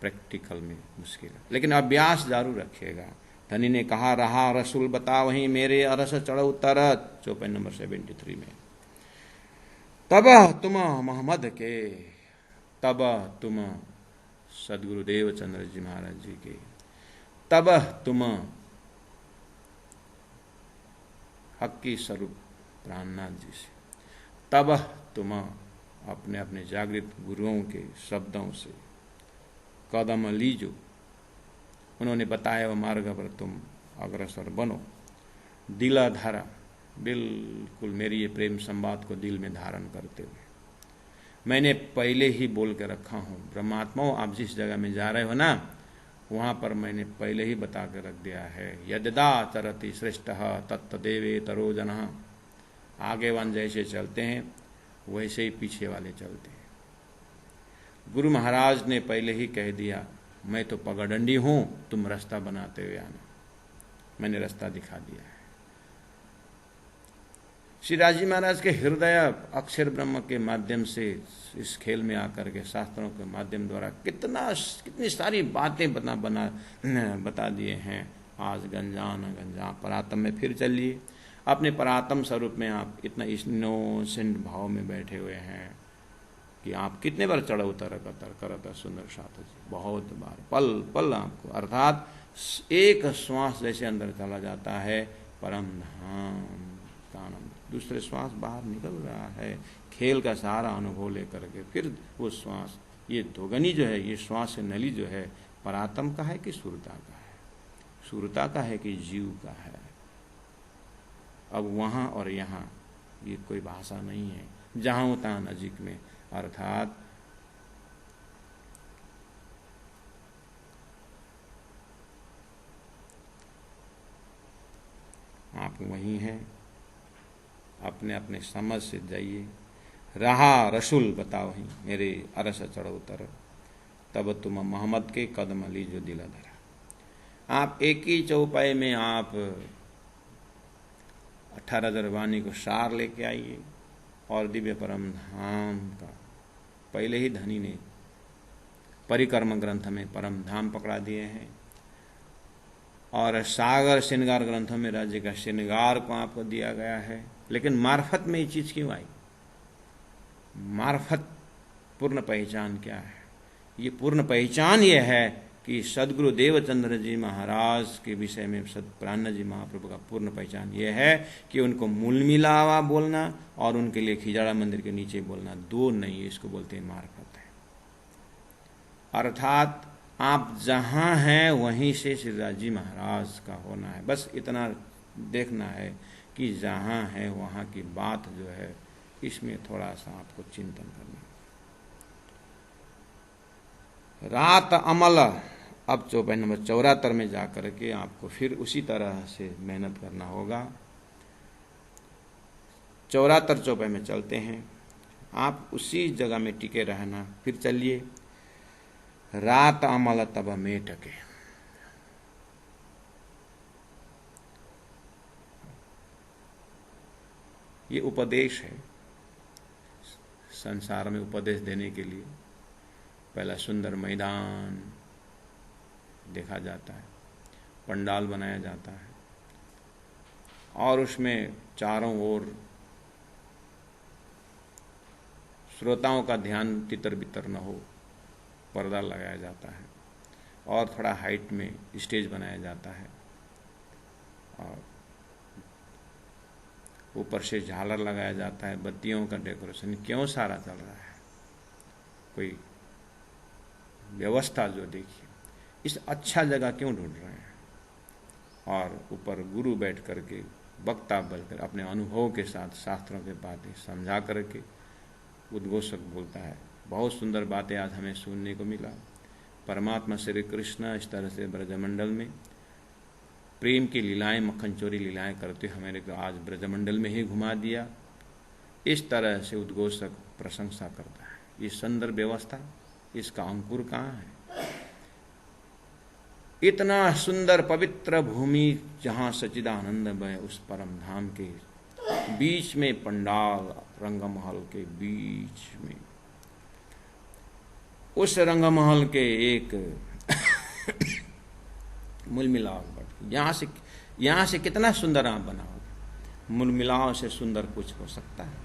प्रैक्टिकल में मुश्किल है, लेकिन अभ्यास जारू रखिएगा। धनी ने कहा, रहा रसूल बता वहीं मेरे अरस चढ़ो तरत, चौपाई नंबर 73 में। तब तुम मोहम्मद के, तब तुम सदगुरुदेव चंद्र जी महाराज जी के, तब तुम हक्की स्वरूप प्राणनाथ जी से, तब तुम अपने अपने जागृत गुरुओं के शब्दों से कदम लीजो। उन्होंने बताया वह मार्ग पर तुम अग्रसर बनो। दिला धारा, बिल्कुल मेरी ये प्रेम संवाद को दिल में धारण करते हुए मैंने पहले ही बोल के रखा हूँ, ब्रह्मात्माओं आप जिस जगह में जा रहे हो ना, वहां पर मैंने पहले ही बता के रख दिया है, यददा तरति श्रेष्ठ तत्तदेवे तरो जनः। आगे वन जैसे चलते हैं वैसे ही पीछे वाले चलते हैं। गुरु महाराज ने पहले ही कह दिया, मैं तो पगडंडी हूं, तुम रास्ता बनाते हुए आना। मैंने रास्ता दिखा दिया है। श्री राजी महाराज के हृदय अक्षर ब्रह्म के माध्यम से इस खेल में आकर के शास्त्रों के माध्यम द्वारा कितनी सारी बातें बता दिए हैं। आज गंजा परात्म में फिर चलिए, अपने परात्म स्वरूप में आप इतना इनोसेंट भाव में बैठे हुए हैं कि आप कितने बार चढ़ उतर करता सुंदर साथ जी, बहुत बार, पल पल आपको, अर्थात एक श्वास जैसे अंदर चला जाता है परम धाम का आनंद, दूसरे श्वास बाहर निकल रहा है, खेल का सारा अनुभव लेकर के फिर वो श्वास, ये दोगनी जो है, ये श्वास नली जो है, परात्म का है कि सुरता का है, सुरता का है कि जीव का है। अब वहाँ और यहाँ ये कोई भाषा नहीं है, जहाँ होता नजीक में, अर्थात आप वहीं हैं, अपने अपने समझ से जाइए। रहा रसूल बताओ ही मेरे अरस चढ़ो तर, तब तुम मोहम्मद के कदम ली जो दिला धरा। आप एक ही चौपाई में आप 18,000 वाणी को सार लेके आइए और दिव्य परम धाम का पहले ही धनी ने परिक्रम ग्रंथ में परम धाम पकड़ा दिए हैं और सागर श्रृंगार ग्रंथों में राज्य का श्रृंगार को आपको दिया गया है। लेकिन मार्फत में ये चीज क्यों आई? मार्फत पूर्ण पहचान क्या है? ये पूर्ण पहचान ये है कि सदगुरु देवचंद्र जी महाराज के विषय में प्राण जी महाप्रभु का पूर्ण पहचान ये है कि उनको मूल मिलावा बोलना और उनके लिए खिजाड़ा मंदिर के नीचे बोलना दो नहीं है, इसको बोलते हैं मार्फत है। अर्थात आप जहां हैं वहीं से श्रीराज जी महाराज का होना है, बस इतना देखना है कि जहां है वहां की बात जो है, इसमें थोड़ा सा आपको चिंतन करना। रात अमल, अब चौपाई नंबर 74 में जाकर के आपको फिर उसी तरह से मेहनत करना होगा। 74 चौपाई में चलते हैं, आप उसी जगह में टिके रहना। फिर चलिए, रात अमल तब मेटके, ये उपदेश है संसार में उपदेश देने के लिए। पहला सुंदर मैदान देखा जाता है, पंडाल बनाया जाता है और उसमें चारों ओर श्रोताओं का ध्यान तितर बितर न हो, पर्दा लगाया जाता है और थोड़ा हाइट में स्टेज बनाया जाता है और ऊपर से झालर लगाया जाता है, बत्तियों का डेकोरेशन क्यों सारा चल रहा है, कोई व्यवस्था जो देखिए, इस अच्छा जगह क्यों ढूंढ रहे हैं। और ऊपर गुरु बैठ करके वक्ता बनकर अपने अनुभव के साथ शास्त्रों के बातें समझा करके उद्घोषक बोलता है। बहुत सुंदर बातें आज हमें सुनने को मिला। परमात्मा श्री कृष्ण इस तरह से ब्रजमंडल में प्रेम की लीलाएं, मक्खन चोरी लीलाएं करते हमें को आज ब्रजमंडल में ही घुमा दिया। इस तरह से उद्घोषक प्रशंसा करता है। ये सुंदर व्यवस्था, इसका अंकुर कहाँ है? इतना सुंदर पवित्र भूमि जहाँ सच्चिदानंदमय उस परम धाम के बीच में पंडाल, रंगमहल के बीच में, उस रंगमहल के एक मूल मिलाव, यहाँ से कितना सुंदर आप बनाओगे? मूल मिलाव से सुंदर कुछ हो सकता है,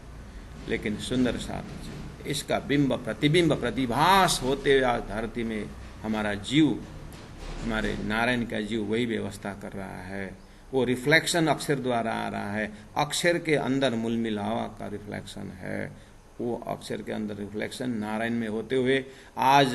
लेकिन सुंदर साथ इसका बिंब प्रतिबिंब प्रतिभास होते हुए धरती में हमारा जीव, हमारे नारायण का जीव वही व्यवस्था कर रहा है। वो रिफ्लेक्शन अक्षर द्वारा आ रहा है। अक्षर के अंदर मूल मिलावा का रिफ्लेक्शन है। वो अक्षर के अंदर रिफ्लेक्शन नारायण में होते हुए आज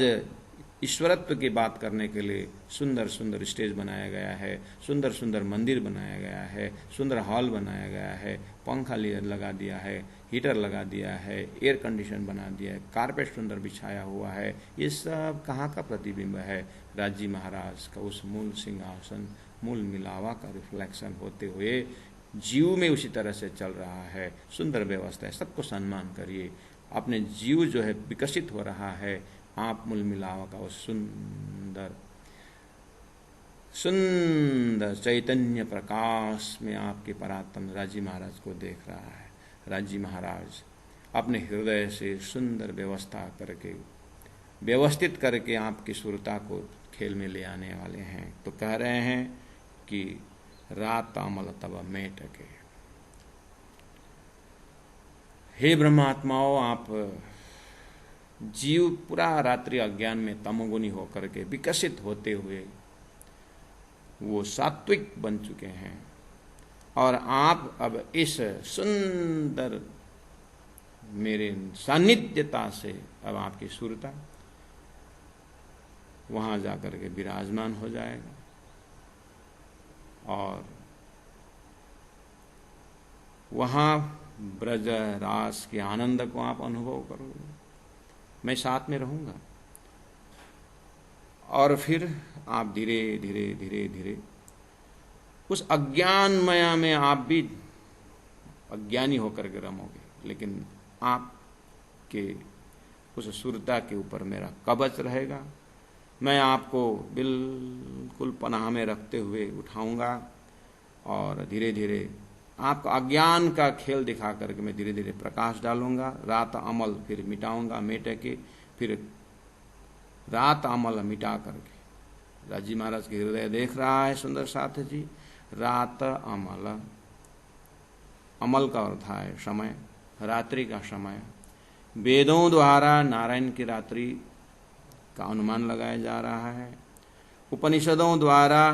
ईश्वरत्व की बात करने के लिए सुंदर सुंदर स्टेज बनाया गया है, सुंदर सुंदर मंदिर बनाया गया है, सुंदर हॉल बनाया गया है, पंखा लगा दिया है, हीटर लगा दिया है, एयर कंडीशन बना दिया है, कारपेट सुंदर बिछाया हुआ है। ये सब कहाँ का प्रतिबिंब है? राजी महाराज का उस मूल सिंहासन, मूल मिलावा का रिफ्लेक्शन होते हुए जीव में उसी तरह से चल रहा है। सुंदर व्यवस्था है, सबको सम्मान करिए। अपने जीव जो है विकसित हो रहा है, आप मूल मिलावा का उस सुंदर सुंदर चैतन्य प्रकाश में आपके परात्म राजी महाराज को देख रहा है। राजी महाराज अपने हृदय से सुंदर व्यवस्था करके, व्यवस्थित करके आपकी सुरता को खेल में ले आने वाले हैं। तो कह रहे हैं कि रात अमल तब मेटके। हे ब्रह्मात्माओं, आप जीव पूरा रात्रि अज्ञान में तमोगुनी होकर के विकसित होते हुए वो सात्विक बन चुके हैं और आप अब इस सुंदर मेरे सानिध्यता से अब आपकी सुरता वहां जाकर के विराजमान हो जाएगा और वहां ब्रज रास के आनंद को आप अनुभव करोगे। मैं साथ में रहूंगा और फिर आप धीरे धीरे धीरे धीरे उस अज्ञानमया में आप भी अज्ञानी होकर के रमोगे, लेकिन आपके उस सुरता के ऊपर मेरा कवच रहेगा। मैं आपको बिल्कुल पनाह में रखते हुए उठाऊंगा और धीरे धीरे आपका अज्ञान का खेल दिखा करके मैं धीरे धीरे प्रकाश डालूंगा। रात अमल फिर मिटाऊंगा, मेटे के फिर रात अमल मिटा करके। राजी महाराज के हृदय देख रहा है सुंदर साथ जी। रात अमल, अमल का अर्थ है समय, रात्रि का समय। वेदों द्वारा नारायण की रात्रि का अनुमान लगाया जा रहा है। उपनिषदों द्वारा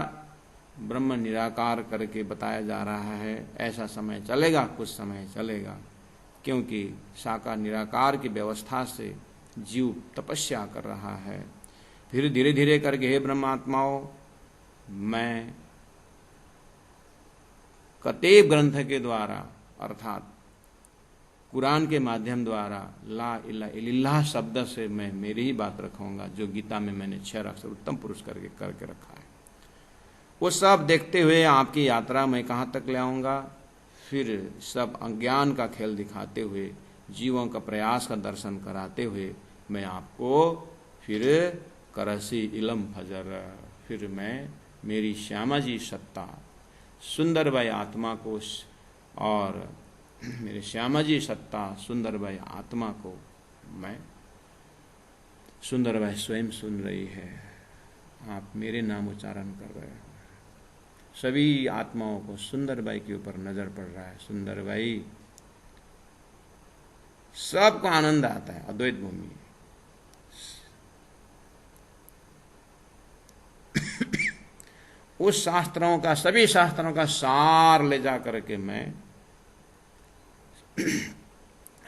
ब्रह्म निराकार करके बताया जा रहा है। ऐसा समय चलेगा, कुछ समय चलेगा, क्योंकि साकार निराकार की व्यवस्था से जीव तपस्या कर रहा है। फिर धीरे धीरे करके हे ब्रह्मात्माओं, मैं कतेब ग्रंथ के द्वारा अर्थात कुरान के माध्यम द्वारा ला इलाहा इल्लल्लाह शब्द से मैं मेरी ही बात रखूंगा, जो गीता में मैंने 6 अक्षर उत्तम पुरुष करके रखा है। वो सब देखते हुए आपकी यात्रा मैं कहाँ तक ले आऊँगा। फिर सब अज्ञान का खेल दिखाते हुए, जीवों का प्रयास का दर्शन कराते हुए मैं आपको फिर करसी इलम फजर, फिर मैं मेरी श्यामा जी सत्ता सुंदर भाई आत्मा को और मेरे श्यामा जी सत्ता सुंदर भाई आत्मा को मैं सुंदर भाई स्वयं सुन रही है, आप मेरे नाम उच्चारण कर रहे हो। सभी आत्माओं को सुंदर बाई के ऊपर नजर पड़ रहा है। सुंदर बाई, सबको आनंद आता है। अद्वैत भूमि उस शास्त्रों का, सभी शास्त्रों का सार ले जा करके मैं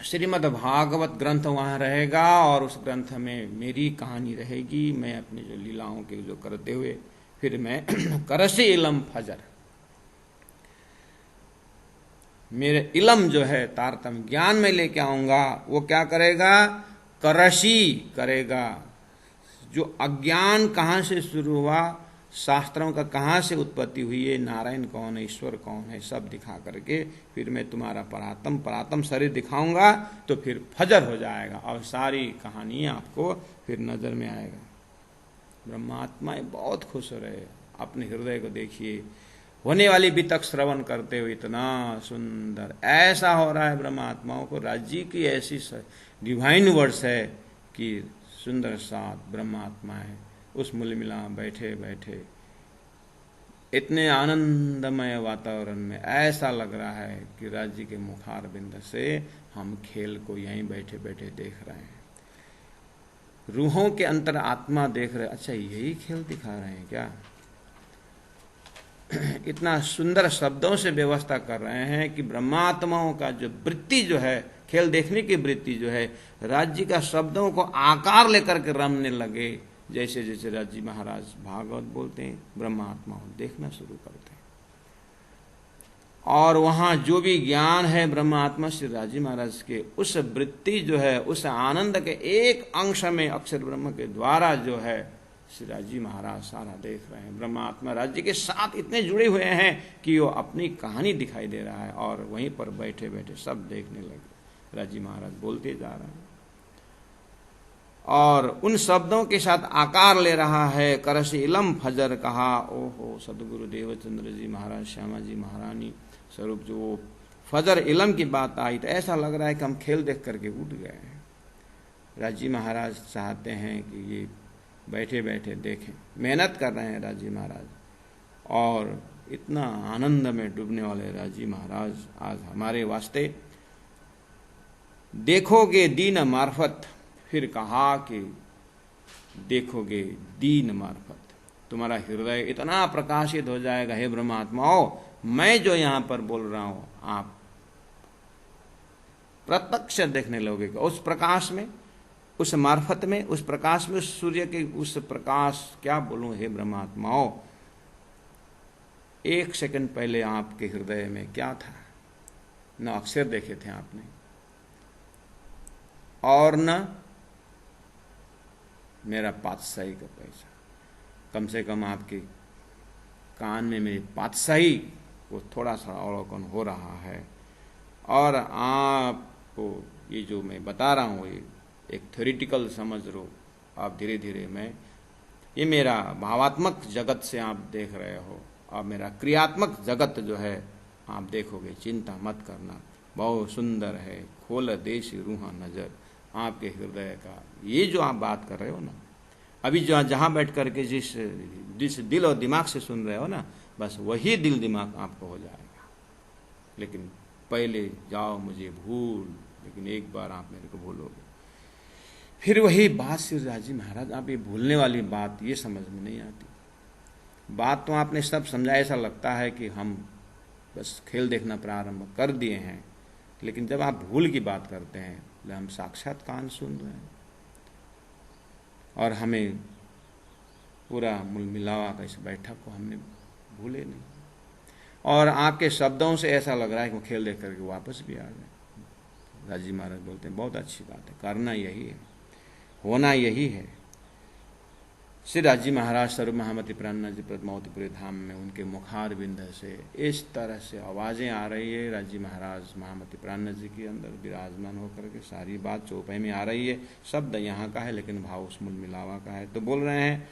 श्रीमद् भागवत ग्रंथ वहां रहेगा और उस ग्रंथ में मेरी कहानी रहेगी। मैं अपनी जो लीलाओं के जो करते हुए फिर मैं करसी इलम फजर, मेरे इलम जो है तारतम्य ज्ञान में लेके आऊंगा। वो क्या करेगा? करसी करेगा। जो अज्ञान कहां से शुरू हुआ, शास्त्रों का कहां से उत्पत्ति हुई है, नारायण कौन है, ईश्वर कौन है, सब दिखा करके फिर मैं तुम्हारा परात्म शरीर दिखाऊंगा। तो फिर फजर हो जाएगा और सारी कहानी आपको फिर नजर में आएगा। ब्रह्मात्माएं बहुत खुश हो रहे। अपने हृदय को देखिए, होने वाली वितक श्रवण करते हुए इतना सुंदर ऐसा हो रहा है। ब्रह्मात्माओं को राज्य की ऐसी डिवाइन वर्ड्स है कि सुंदर सात ब्रह्मात्माएं उस मूल मिला बैठे बैठे इतने आनंदमय वातावरण में ऐसा लग रहा है कि राज्य के मुखार बिंद से हम खेल को यहीं बैठे बैठे देख रहे हैं। रूहों के अंतर आत्मा देख रहे। अच्छा, यही खेल दिखा रहे हैं क्या? इतना सुंदर शब्दों से व्यवस्था कर रहे हैं कि ब्रह्मात्माओं का जो वृत्ति जो है, खेल देखने की वृत्ति जो है, राज्य का शब्दों को आकार लेकर के रमने लगे। जैसे जैसे राज्य महाराज भागवत बोलते हैं, ब्रह्मात्माओं देखना शुरू करते हैं। और वहां जो भी ज्ञान है ब्रह्मात्मा श्री राजी महाराज के, उस वृत्ति जो है, उस आनंद के एक अंश में अक्षर ब्रह्म के द्वारा जो है श्री राजी महाराज सारा देख रहे हैं। ब्रह्मात्मा राज्य के साथ इतने जुड़े हुए हैं कि वो अपनी कहानी दिखाई दे रहा है और वहीं पर बैठे बैठे सब देखने लगे। राजी महाराज बोलते जा रहे हैं और उन शब्दों के साथ आकार ले रहा है। करश इलम फजर कहा। ओहो, सदगुरु देवचंद्र जी महाराज, श्यामा जी महारानी स्वरूप जो फजर इलम की बात आई तो ऐसा लग रहा है कि हम खेल देख करके उठ गए हैं। राजी महाराज चाहते हैं कि ये बैठे बैठे देखें, मेहनत कर रहे हैं राजी महाराज। और इतना आनंद में डूबने वाले राजी महाराज आज हमारे वास्ते। देखोगे दीन मार्फत, फिर कहा कि देखोगे दीन मार्फत, तुम्हारा हृदय इतना प्रकाशित हो जाएगा। हे ब्रह्मात्माओं, मैं जो यहां पर बोल रहा हूं आप प्रत्यक्ष देखने लगोगे। उस प्रकाश में, उस मार्फत में, उस प्रकाश में, उस सूर्य के उस प्रकाश, क्या बोलूं हे ब्रह्मात्माओं। एक सेकंड पहले आपके हृदय में क्या था? न अक्षर देखे थे आपने और न मेरा पातशाही का पैसा। कम से कम आपके कान में मेरी पातशाही को थोड़ा सा अवलोकन हो रहा है। और आपको ये जो मैं बता रहा हूँ ये एक थ्योरेटिकल समझ लो आप। धीरे धीरे मैं, ये मेरा भावात्मक जगत से आप देख रहे हो और मेरा क्रियात्मक जगत जो है आप देखोगे। चिंता मत करना, बहुत सुंदर है। खोल देश रूहा नजर, आपके हृदय का ये जो आप बात कर रहे हो ना, अभी जो जहां बैठ करके जिस दिल और दिमाग से सुन रहे हो ना, बस वही दिल दिमाग आपको हो जाएगा। लेकिन पहले जाओ मुझे भूल, लेकिन एक बार आप मेरे को भूलोगे। फिर वही बात श्री राजी महाराज, आप ये भूलने वाली बात ये समझ में नहीं आती। बात तो आपने सब समझा, ऐसा लगता है कि हम बस खेल देखना प्रारंभ कर दिए हैं। लेकिन जब आप भूल की बात करते हैं, हम साक्षात कान सुन रहे हैं और हमें पूरा मूल मिलावा का इस बैठक को हमने भूले नहीं। और आपके शब्दों से ऐसा लग रहा है कि वो खेल देख करके वापस भी आ गए। राजी महाराज बोलते हैं बहुत अच्छी बात है, करना यही है, होना यही है। श्री राजी महाराज स्वरूप महामती प्राणनाथ जी पद्मावतीपुरी धाम में उनके मुखार बिंद से इस तरह से आवाजें आ रही है। राजी महाराज महामती प्राणनाथ जी के अंदर विराजमान होकर के सारी बात चौपाई में आ रही है। शब्द यहाँ का है लेकिन भाव उस मूल मिलावा का है। तो बोल रहे हैं,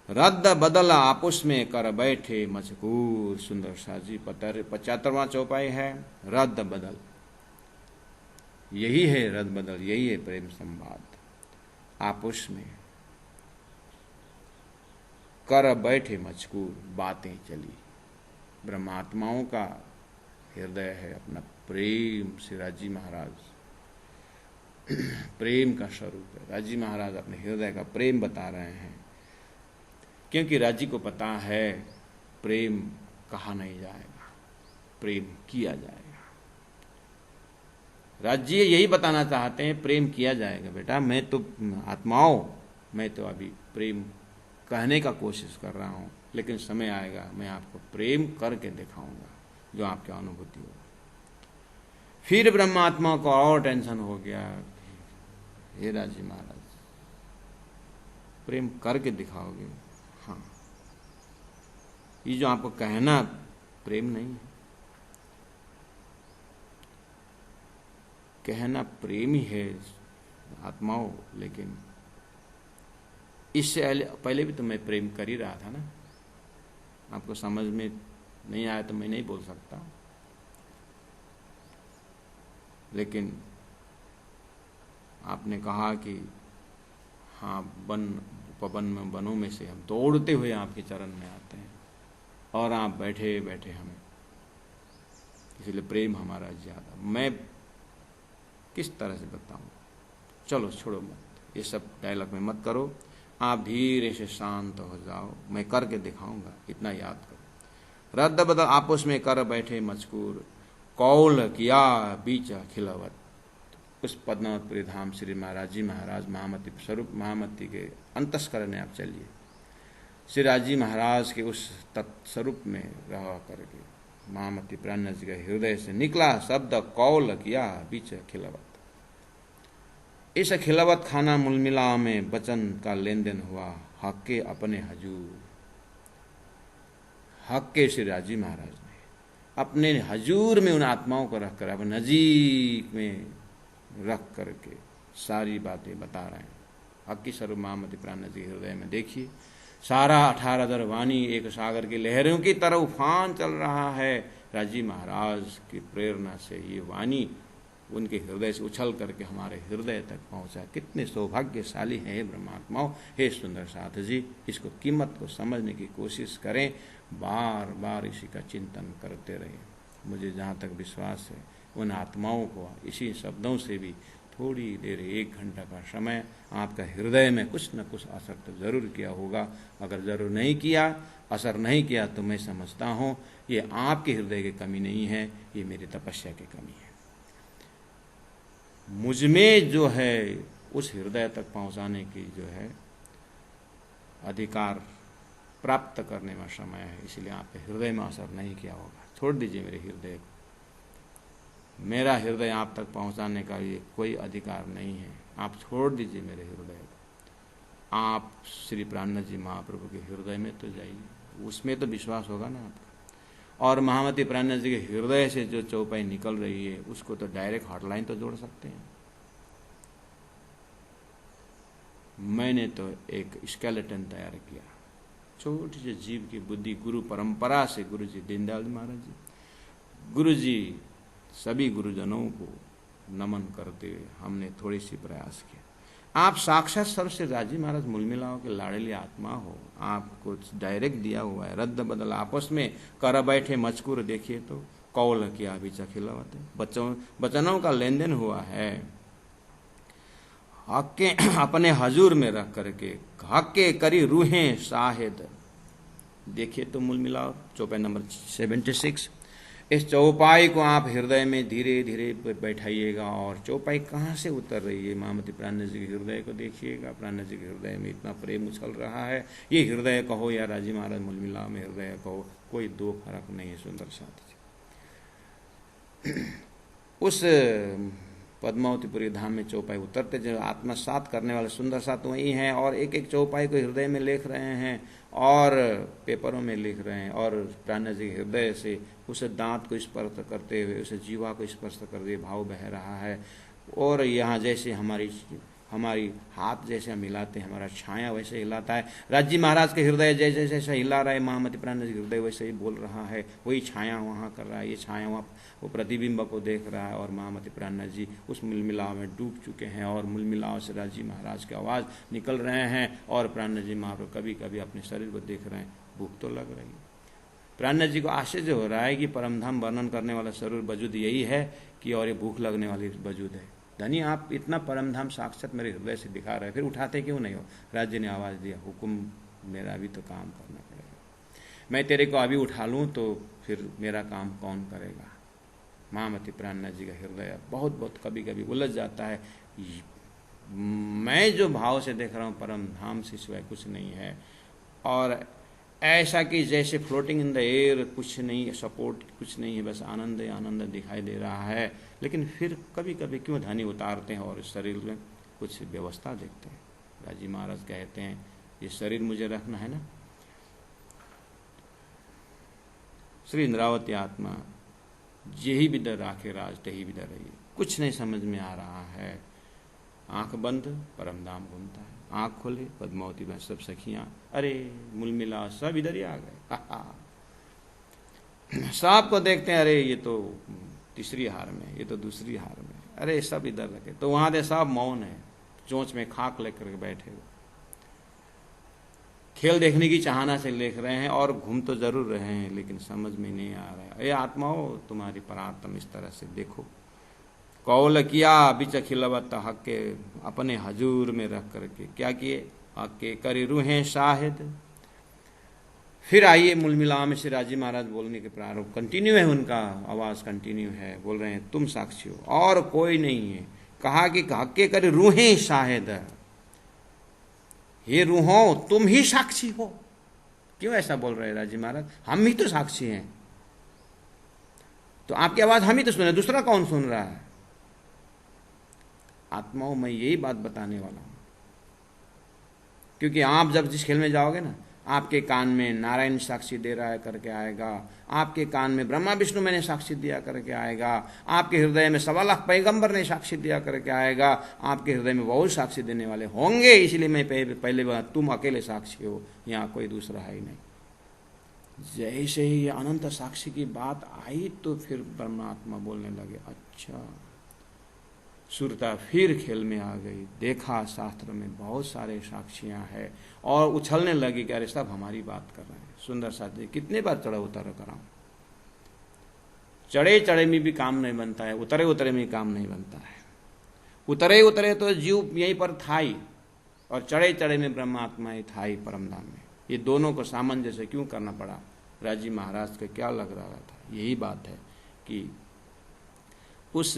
रद्द बदल आपुस में कर बैठे मजकूर। सुंदर सा जी 75वां चौपाई है। रद्द बदल, यही है रद्द बदल, यही है प्रेम संवाद। आपस में कर बैठे मजकूर बातें चली। ब्रह्मात्माओं का हृदय है अपना प्रेम से राजी महाराज प्रेम का स्वरूप है। राजी महाराज अपने हृदय का प्रेम बता रहे हैं, क्योंकि राजी को पता है प्रेम कहा नहीं जाएगा, प्रेम किया जाएगा। राज्य यही बताना चाहते हैं, प्रेम किया जाएगा बेटा। मैं तो आत्माओं, मैं तो अभी प्रेम कहने का कोशिश कर रहा हूं, लेकिन समय आएगा मैं आपको प्रेम करके दिखाऊंगा जो आपकी अनुभूति हो। फिर ब्रह्मात्मा को और टेंशन हो गया, हे राजी महाराज प्रेम करके दिखाओगे? हाँ, ये जो आपको कहना प्रेम नहीं है, कहना प्रेम ही है आत्माओं, लेकिन इससे पहले भी तो मैं प्रेम कर ही रहा था ना। आपको समझ में नहीं आया तो मैं नहीं बोल सकता, लेकिन आपने कहा कि हाँ वनों में से हम दौड़ते हुए आपके चरण में आते हैं और आप बैठे बैठे हमें, इसलिए प्रेम हमारा ज्यादा। मैं किस तरह से बताऊं? चलो छोड़ो मत, ये सब डायलॉग में मत करो, आप धीरे से शांत हो जाओ, मैं करके दिखाऊंगा, इतना याद करो। रद्द बदल आपस में कर बैठे मजकूर, कौल किया बीच खिलावत। उस पद्मावतपुरी धाम श्री महाराज जी महाराज महामती स्वरूप महामती के अंतस्करण में आप चलिए। श्री राजी महाराज के उस तत्स्वरूप में रह करके महामती प्राण जी के हृदय से निकला शब्द कौल किया बीच खिलावत। इस खिलावत खाना मुलमिला में वचन का लेन देन हुआ, हक अपने हजूर। हक के श्री राजी महाराज ने अपने हजूर में उन आत्माओं को रखकर, अपने नजीक में रख करके सारी बातें बता रहे हैं। हक की स्वरूप महामती प्राण जी हृदय में देखिए, सारा 18,000 वाणी एक सागर की लहरों की तरह उफान चल रहा है। राजी महाराज की प्रेरणा से ये वाणी उनके हृदय से उछल करके हमारे हृदय तक पहुंचा। कितने सौभाग्यशाली हैं हे ब्रह्मात्माओं, हे सुंदर साथ जी। इसको कीमत को समझने की कोशिश करें, बार बार इसी का चिंतन करते रहें। मुझे जहाँ तक विश्वास है उन आत्माओं को इसी शब्दों से भी थोड़ी देर, 1 घंटा का समय आपका हृदय में कुछ न कुछ असर तो जरूर किया होगा। अगर जरूर नहीं किया, असर नहीं किया, तो मैं समझता हूँ ये आपके हृदय की कमी नहीं है, ये मेरी तपस्या की कमी है। मुझमें जो है उस हृदय तक पहुंचाने की जो है अधिकार प्राप्त करने में समय है, इसलिए आपके हृदय में असर नहीं किया होगा। छोड़ दीजिए मेरे हृदय को, मेरा हृदय आप तक पहुंचाने का ये कोई अधिकार नहीं है। आप छोड़ दीजिए मेरे हृदय को, आप श्री प्राणनाथ जी महाप्रभु के हृदय में तो जाइए, उसमें तो विश्वास होगा ना आपका। और महामती प्राणनाथ जी के हृदय से जो चौपाई निकल रही है उसको तो डायरेक्ट हॉटलाइन तो जोड़ सकते हैं। मैंने तो एक स्केलेटन तैयार किया, छोटी सी जीव की बुद्धि, गुरु परंपरा से गुरु जी दीनदयाल महाराज जी, गुरु जी सभी गुरुजनों को नमन करते हुए हमने थोड़ी सी प्रयास किया। आप साक्षात सर्व से राजी महाराज मुलमिलाओं के लाड़ली आत्मा हो, आपको डायरेक्ट दिया हुआ है। रद्द बदल आपस में कर बैठे मजकूर, देखिए तो कौल किया भी चखिलवत, वचनों का लेन देन हुआ है। हक के अपने हजूर में रख करके हक के करी रूहें शाहिद। देखिए तो मुलमिलाओ चौपाई नंबर 76। इस चौपाई को आप हृदय में धीरे धीरे बैठाइएगा। और चौपाई कहाँ से उतर रही है? महामती प्राण जी के हृदय को देखिएगा। प्राण जी के हृदय में इतना प्रेम उछल रहा है। ये हृदय कहो या राजी महाराज मुलमिला में हृदय कहो, कोई दो फर्क नहीं है। सुंदर साथ जी उस पद्मावतीपुरी धाम में चौपाई उतरते जो आत्मसात करने वाले सुंदर साथ वही हैं, और एक एक चौपाई को हृदय में लिख रहे हैं और पेपरों में लिख रहे हैं। और प्राण जी हृदय से उसे दांत को स्पर्श करते हुए, उसे जीवा को स्पर्श करते हुए भाव बह रहा है। और यहाँ जैसे हमारी हाथ जैसे हम हिलाते हैं, हमारा छाया वैसे हिलाता है। राजी महाराज के हृदय जैसे जैसे हिला रहा है, महामती प्राण जी हृदय वैसे ही बोल रहा है, वही छाया वहाँ कर रहा है, ये छाया वहाँ वो प्रतिबिंब को देख रहा है। और महामती प्राण जी उस मिलमिलाव में डूब चुके हैं और मिलमिलाव से राजी महाराज की आवाज़ निकल रहे हैं। और प्राण जी महाप्रभु कभी कभी अपने शरीर को देख रहे हैं, भूख तो लग रही है। प्राण जी को आश्चर्य हो रहा है कि परमधाम वर्णन करने वाला स्वरूप वजूद यही है कि और ये भूख लगने वाली वजूद है। धनी आप इतना परमधाम साक्षात मेरे हृदय से दिखा रहे, फिर उठाते क्यों नहीं हो? राज्य ने आवाज़ दिया, हुक्म, मेरा भी तो काम करना पड़ेगा। मैं तेरे को अभी उठा लूँ तो फिर मेरा काम कौन करेगा? महामती प्राणनाथ जी का हृदय बहुत बहुत कभी कभी उलझ जाता है। मैं जो भाव से देख रहा हूँ परमधाम से सिवाय कुछ नहीं है, और ऐसा कि जैसे फ्लोटिंग इन द एयर, कुछ नहीं, सपोर्ट कुछ नहीं है, बस आनंद आनंद दिखाई दे रहा है। लेकिन फिर कभी कभी क्यों धनी उतारते हैं और इस शरीर में कुछ व्यवस्था देखते हैं। राजी महाराज कहते हैं ये शरीर मुझे रखना है ना। श्री इंद्रावती आत्मा यही विदर राखे राज तही विदर रही। कुछ नहीं समझ में आ रहा है। आंख बंद परमधाम घूमता है, आंख खोले पद्मावती में सब सखियां, अरे मुलमिला सब इधर ही आ गए। सांप को देखते हैं, अरे ये तो तीसरी हार में, ये तो दूसरी हार में, अरे सब इधर रखे। तो वहां दे सब मौन है, चोंच में खाक लेकर के बैठे हुए, खेल देखने की चाहना से देख रहे हैं और घूम तो जरूर रहे हैं, लेकिन समझ में नहीं आ रहा है। ये आत्माओं तुम्हारी परात्म इस तरह से देखो। कौल किया बिच खिलवत हक के अपने हजूर में रख करके क्या किए, हक के करे रूहें शाहिद। फिर आइए मुलमिला में से राजी महाराज बोलने के प्रारंभ कंटिन्यू है, उनका आवाज कंटिन्यू है, बोल रहे हैं तुम साक्षी हो और कोई नहीं है। कहा कि हक के करे रूहें शाहिद, हे रूहों तुम ही साक्षी हो। क्यों ऐसा बोल रहे हैं राजी महाराज? हम ही तो साक्षी हैं, तो आपकी आवाज हम ही तो सुन रहे, दूसरा कौन सुन रहा है? आत्माओं मैं यही बात बताने वाला हूं, क्योंकि आप जब जिस खेल में जाओगे ना, आपके कान में नारायण साक्षी दे रहा है करके आएगा, आपके कान में ब्रह्मा विष्णु मैंने साक्षी दिया करके आएगा, आपके हृदय में 1.25 लाख पैगंबर ने साक्षी दिया करके आएगा, आपके हृदय में बहुत साक्षी देने वाले होंगे। इसलिए मैं पहले बात, तुम अकेले साक्षी हो, यहाँ कोई दूसरा है ही नहीं। जैसे ही अनंत साक्षी की बात आई तो फिर परमात्मा बोलने लगे, अच्छा। सुरता फिर खेल में आ गई, देखा शास्त्र में बहुत सारे साक्षियां हैं और उछलने लगी कि अरे सब हमारी बात कर रहे हैं। सुंदर साथी कितने बार चढ़ा उतर कराऊं, चढ़े चढ़े में भी काम नहीं बनता है, उतरे उतरे में काम नहीं बनता है। उतरे उतरे तो जीव यहीं पर था ही, और चढ़े चढ़े में ब्रह्मात्मा ही था ही परमधाम में। ये दोनों को सामंजस्य क्यों करना पड़ा? राजी महाराज को क्या लग रहा था? यही बात है कि उस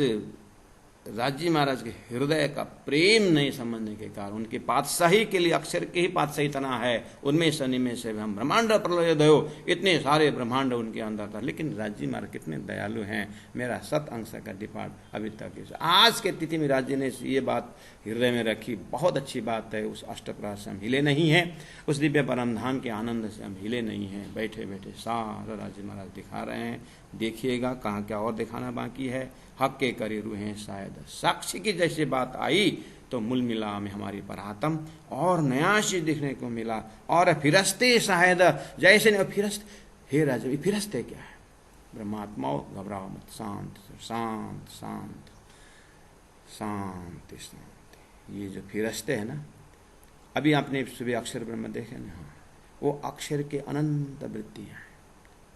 राजी महाराज के हृदय का प्रेम नहीं समझने के कारण, उनके पातशाही के लिए अक्षर के ही पातशाही तना है, उनमें शनि में से हम ब्रह्मांड प्रलय दयो, इतने सारे ब्रह्मांड उनके अंदर था। लेकिन राजी महाराज कितने दयालु हैं, मेरा 7 अंश का डिपार्ट अभी तक। आज के तिथि में राजी ने ये बात हृदय में रखी, बहुत अच्छी बात है। उस अष्टप्रहर से हम हिले नहीं हैं, उस दिव्य परमधाम के आनंद से हम हिले नहीं हैं। बैठे बैठे सारा राजी महाराज दिखा रहे हैं, देखिएगा कहाँ क्या और दिखाना बाकी है। हक के करे रूहें शायद, साक्षी की जैसे बात आई तो मूल मिला में हमारी परात्म और नया चीज देखने को मिला। और फिरस्ते शायद जैसे नहीं फिरस्त, हे राजा फिरस्ते क्या है? ब्रह्मात्माओं घबराओ मत, शांत शांत शांत शांति शांति। ये जो फिरस्ते है ना, अभी आपने सुबह अक्षर ब्रह्म देखे ना, हाँ, वो अक्षर के अनंत वृत्तियां हैं,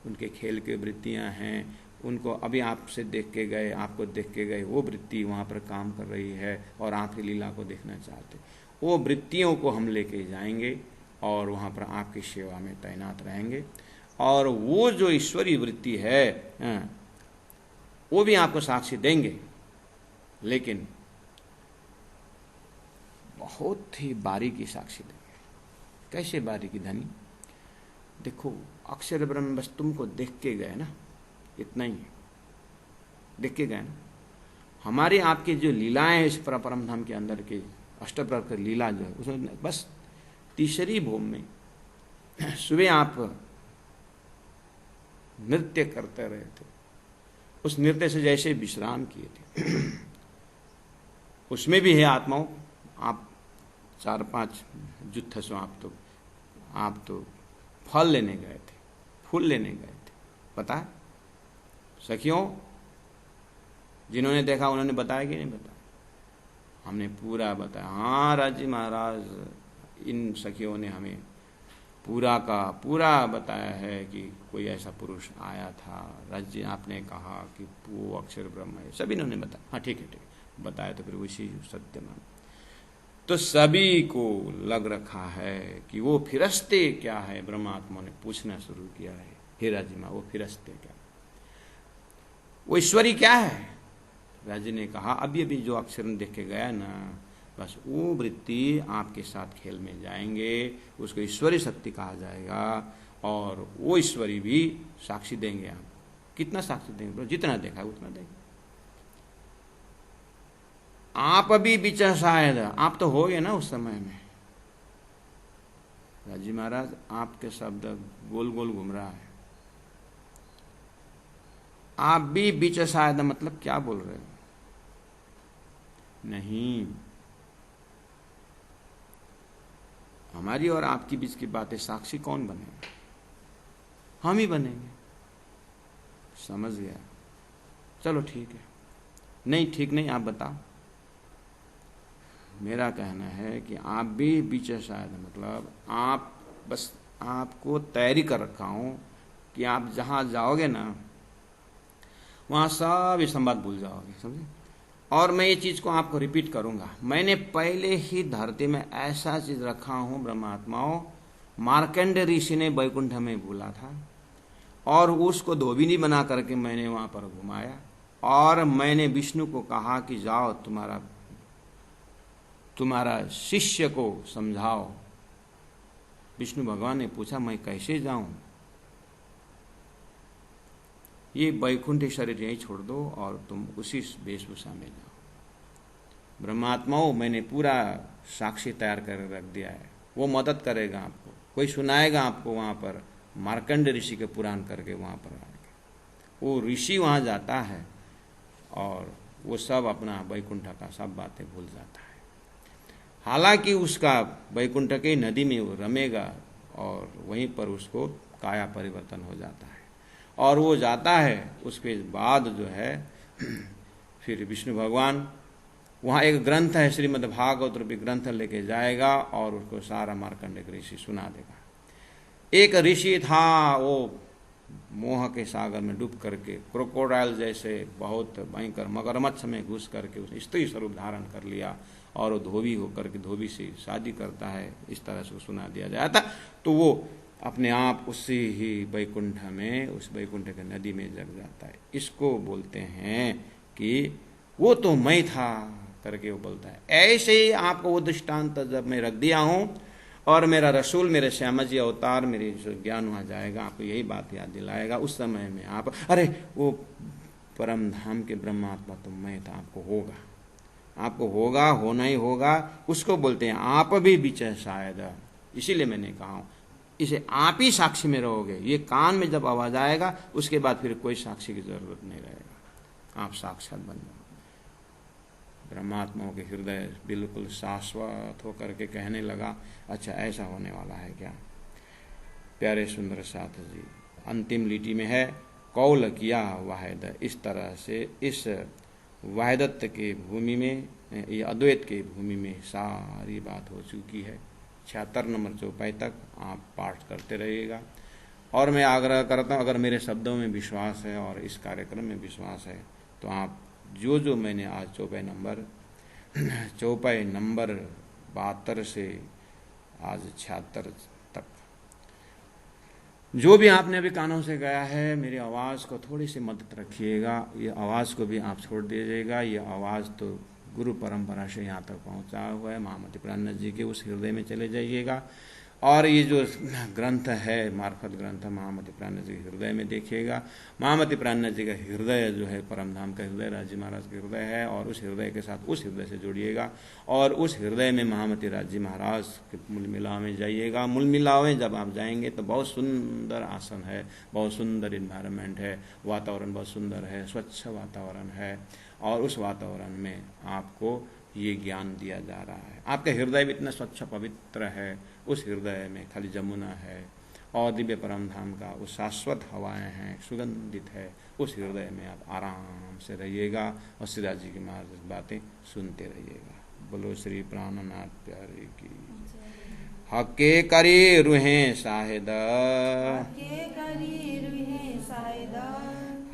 उनके खेल के वृत्तियां हैं। उनको अभी आपसे देख के गए, आपको देख के गए, वो वृत्ति वहाँ पर काम कर रही है और आपकी लीला को देखना चाहते। वो वृत्तियों को हम लेके जाएंगे और वहाँ पर आपकी सेवा में तैनात रहेंगे। और वो जो ईश्वरीय वृत्ति है वो भी आपको साक्षी देंगे, लेकिन बहुत ही बारीकी साक्षी देंगे। कैसे बारीकी धनी? देखो अक्षर ब्रह्म बस तुमको देख के गए ना, इतना ही देख के गए ना। हमारी आपकी जो लीलाएं इस परमधाम के अंदर के अष्टप्रहर की लीला जो है, उसमें बस तीसरी भूमि में सुबह आप नृत्य करते रहे थे, उस नृत्य से जैसे विश्राम किए थे, उसमें भी है आत्माओं आप 4-5 जुत्थ सो आप तो फल लेने गए थे, फूल लेने गए थे, पता है सखियों? जिन्होंने देखा उन्होंने बताया कि नहीं बताया? हमने पूरा बताया। हाँ राजी महाराज, इन सखियों ने हमें पूरा का पूरा बताया है कि कोई ऐसा पुरुष आया था। राज्य आपने कहा कि वो अक्षर ब्रह्म है, सभी इन्होंने बताया। हाँ ठीक है, ठीक है, बताया तो फिर उसी सत्य मान। तो सभी को लग रखा है कि वो फिरस्ते क्या है। ब्रह्मात्मा ने पूछना शुरू किया है, हे राज्य माँ वो फिरस्ते क्या, वो ईश्वरी क्या है? राज्य ने कहा अभी अभी जो अक्षर देख के गया ना, बस वो वृत्ति आपके साथ खेल में जाएंगे, उसको ईश्वरी शक्ति कहा जाएगा। और वो ईश्वरी भी साक्षी देंगे आपको। कितना साक्षी देंगे? जितना देखा उतना देंगे। आप अभी बिचा शायद, आप तो हो गए ना उस समय में। राजी महाराज आपके शब्द गोल गोल घूम रहा है। आप भी बीच शायद मतलब क्या बोल रहे हो? नहीं, हमारी और आपकी बीच की बातें साक्षी कौन बनेगा? हम ही बनेंगे। समझ गया? चलो ठीक है। नहीं ठीक नहीं, आप बताओ। मेरा कहना है कि आप भी बीच शायद मतलब आप बस आपको तैयारी कर रखा हूं कि आप जहां जाओगे ना वहां सब संवाद भूल जाओगे, समझे? और मैं ये चीज को आपको रिपीट करूंगा। मैंने पहले ही धरती में ऐसा चीज रखा हूं ब्रह्मात्माओं, मार्कंडेय ऋषि ने वैकुंठ में भूला था और उसको धोबिनी बना करके मैंने वहां पर घुमाया। और मैंने विष्णु को कहा कि जाओ तुम्हारा शिष्य को समझाओ। विष्णु भगवान ने पूछा मैं कैसे जाऊं? ये वैकुंठी शरीर यहीं छोड़ दो और तुम उसी वेशभूषा में जाओ। ब्रह्मात्माओं मैंने पूरा साक्षी तैयार कर रख दिया है, वो मदद करेगा आपको, कोई सुनाएगा आपको वहां पर मार्कंडेय ऋषि के पुराण करके वहां पर आएंगे। वो ऋषि वहां जाता है और वो सब अपना वैकुंठ का सब बातें भूल जाता है। हालांकि उसका वैकुंठ की नदी में वो रमेगा और वहीं पर उसको काया परिवर्तन हो जाता है। और वो जाता है, उसके बाद जो है फिर विष्णु भगवान वहाँ एक ग्रंथ है श्रीमद् भागवत रूपी ग्रंथ लेके जाएगा और उसको सारा मार्कंडेय ऋषि सुना देगा। एक ऋषि था, वो मोह के सागर में डूब करके क्रोकोडाइल जैसे बहुत भयंकर मगरमच्छ में घुस करके उसने स्त्री स्वरूप धारण कर लिया और वो धोबी होकर के धोबी से शादी करता है, इस तरह से सुना दिया जाता। तो वो अपने आप उसी ही वैकुंठ में, उस वैकुंठ के नदी में जग जाता है। इसको बोलते हैं कि वो तो मैं था करके वो बोलता है। ऐसे ही आपको वो दृष्टांत जब मैं रख दिया हूं और मेरा रसूल, मेरे श्यामा जी अवतार, मेरे जो ज्ञान वहां जाएगा आपको यही बात याद दिलाएगा। उस समय में आप अरे वो परम धाम के ब्रह्मात्मा तो मैं था, आपको होगा, होना ही होगा। उसको बोलते हैं आप भी बीच शायद। इसीलिए मैंने कहा इसे आप ही साक्षी में रहोगे। ये कान में जब आवाज आएगा उसके बाद फिर कोई साक्षी की जरूरत नहीं रहेगा, आप साक्षात बन जाओ। ब्रह्मात्माओं के हृदय बिल्कुल शाश्वत होकर के कहने लगा, अच्छा ऐसा होने वाला है क्या? प्यारे सुंदर साथ जी, अंतिम लिटी में है कौल किया वाहिद। इस तरह से इस वाहिदत्व के भूमि में, ये अद्वैत के भूमि में सारी बात हो चुकी है। 76 नंबर चौपाई तक आप पाठ करते रहिएगा। और मैं आग्रह करता हूँ, अगर मेरे शब्दों में विश्वास है और इस कार्यक्रम में विश्वास है तो आप जो मैंने आज चौपाई नंबर 72 से आज 76 तक जो भी आपने अभी कानों से गया है, मेरी आवाज़ को थोड़ी सी मदद रखिएगा। ये आवाज़ को भी आप छोड़ दीजिएगा। ये आवाज़ तो गुरु परंपरा से यहाँ तक पहुँचा हुआ है। महामति प्राणनाथ जी के उस हृदय में चले जाइएगा और ये जो ग्रंथ है मार्फत ग्रंथ महामति प्राणनाथ जी के हृदय में देखिएगा। महामति प्राणनाथ जी का हृदय जो है परमधाम का हृदय राज्य महाराज का हृदय है और उस हृदय के साथ उस हृदय से जुड़िएगा और उस हृदय में महामति राज्य महाराज के मूल मिलाव में जाइएगा। मूल मिलाव में जब आप जाएंगे तो बहुत सुंदर आसन है, बहुत सुंदर इन्वायरमेंट है, वातावरण बहुत सुंदर है, स्वच्छ वातावरण है और उस वातावरण में आपको ये ज्ञान दिया जा रहा है। आपका हृदय भी इतना स्वच्छ पवित्र है, उस हृदय में खाली जमुना है और दिव्य परम धाम का वो शाश्वत हवाएं हैं, सुगंधित है। उस हृदय में आप आराम से रहिएगा और श्रीराज जी की महाराज बातें सुनते रहिएगा। बोलो श्री प्राणनाथ प्यारे की। हके करी रुहें शाहिद,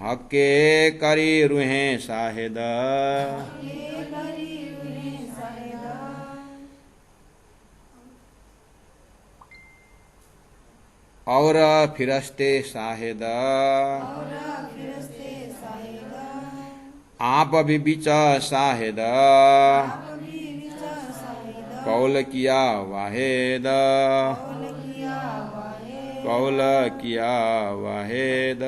हके करी रुहें शाहिद, और फिरस्ते शाहिद, आप भी बिच शाहिद, कौल किया वाहिद, कौल किया वाहिद।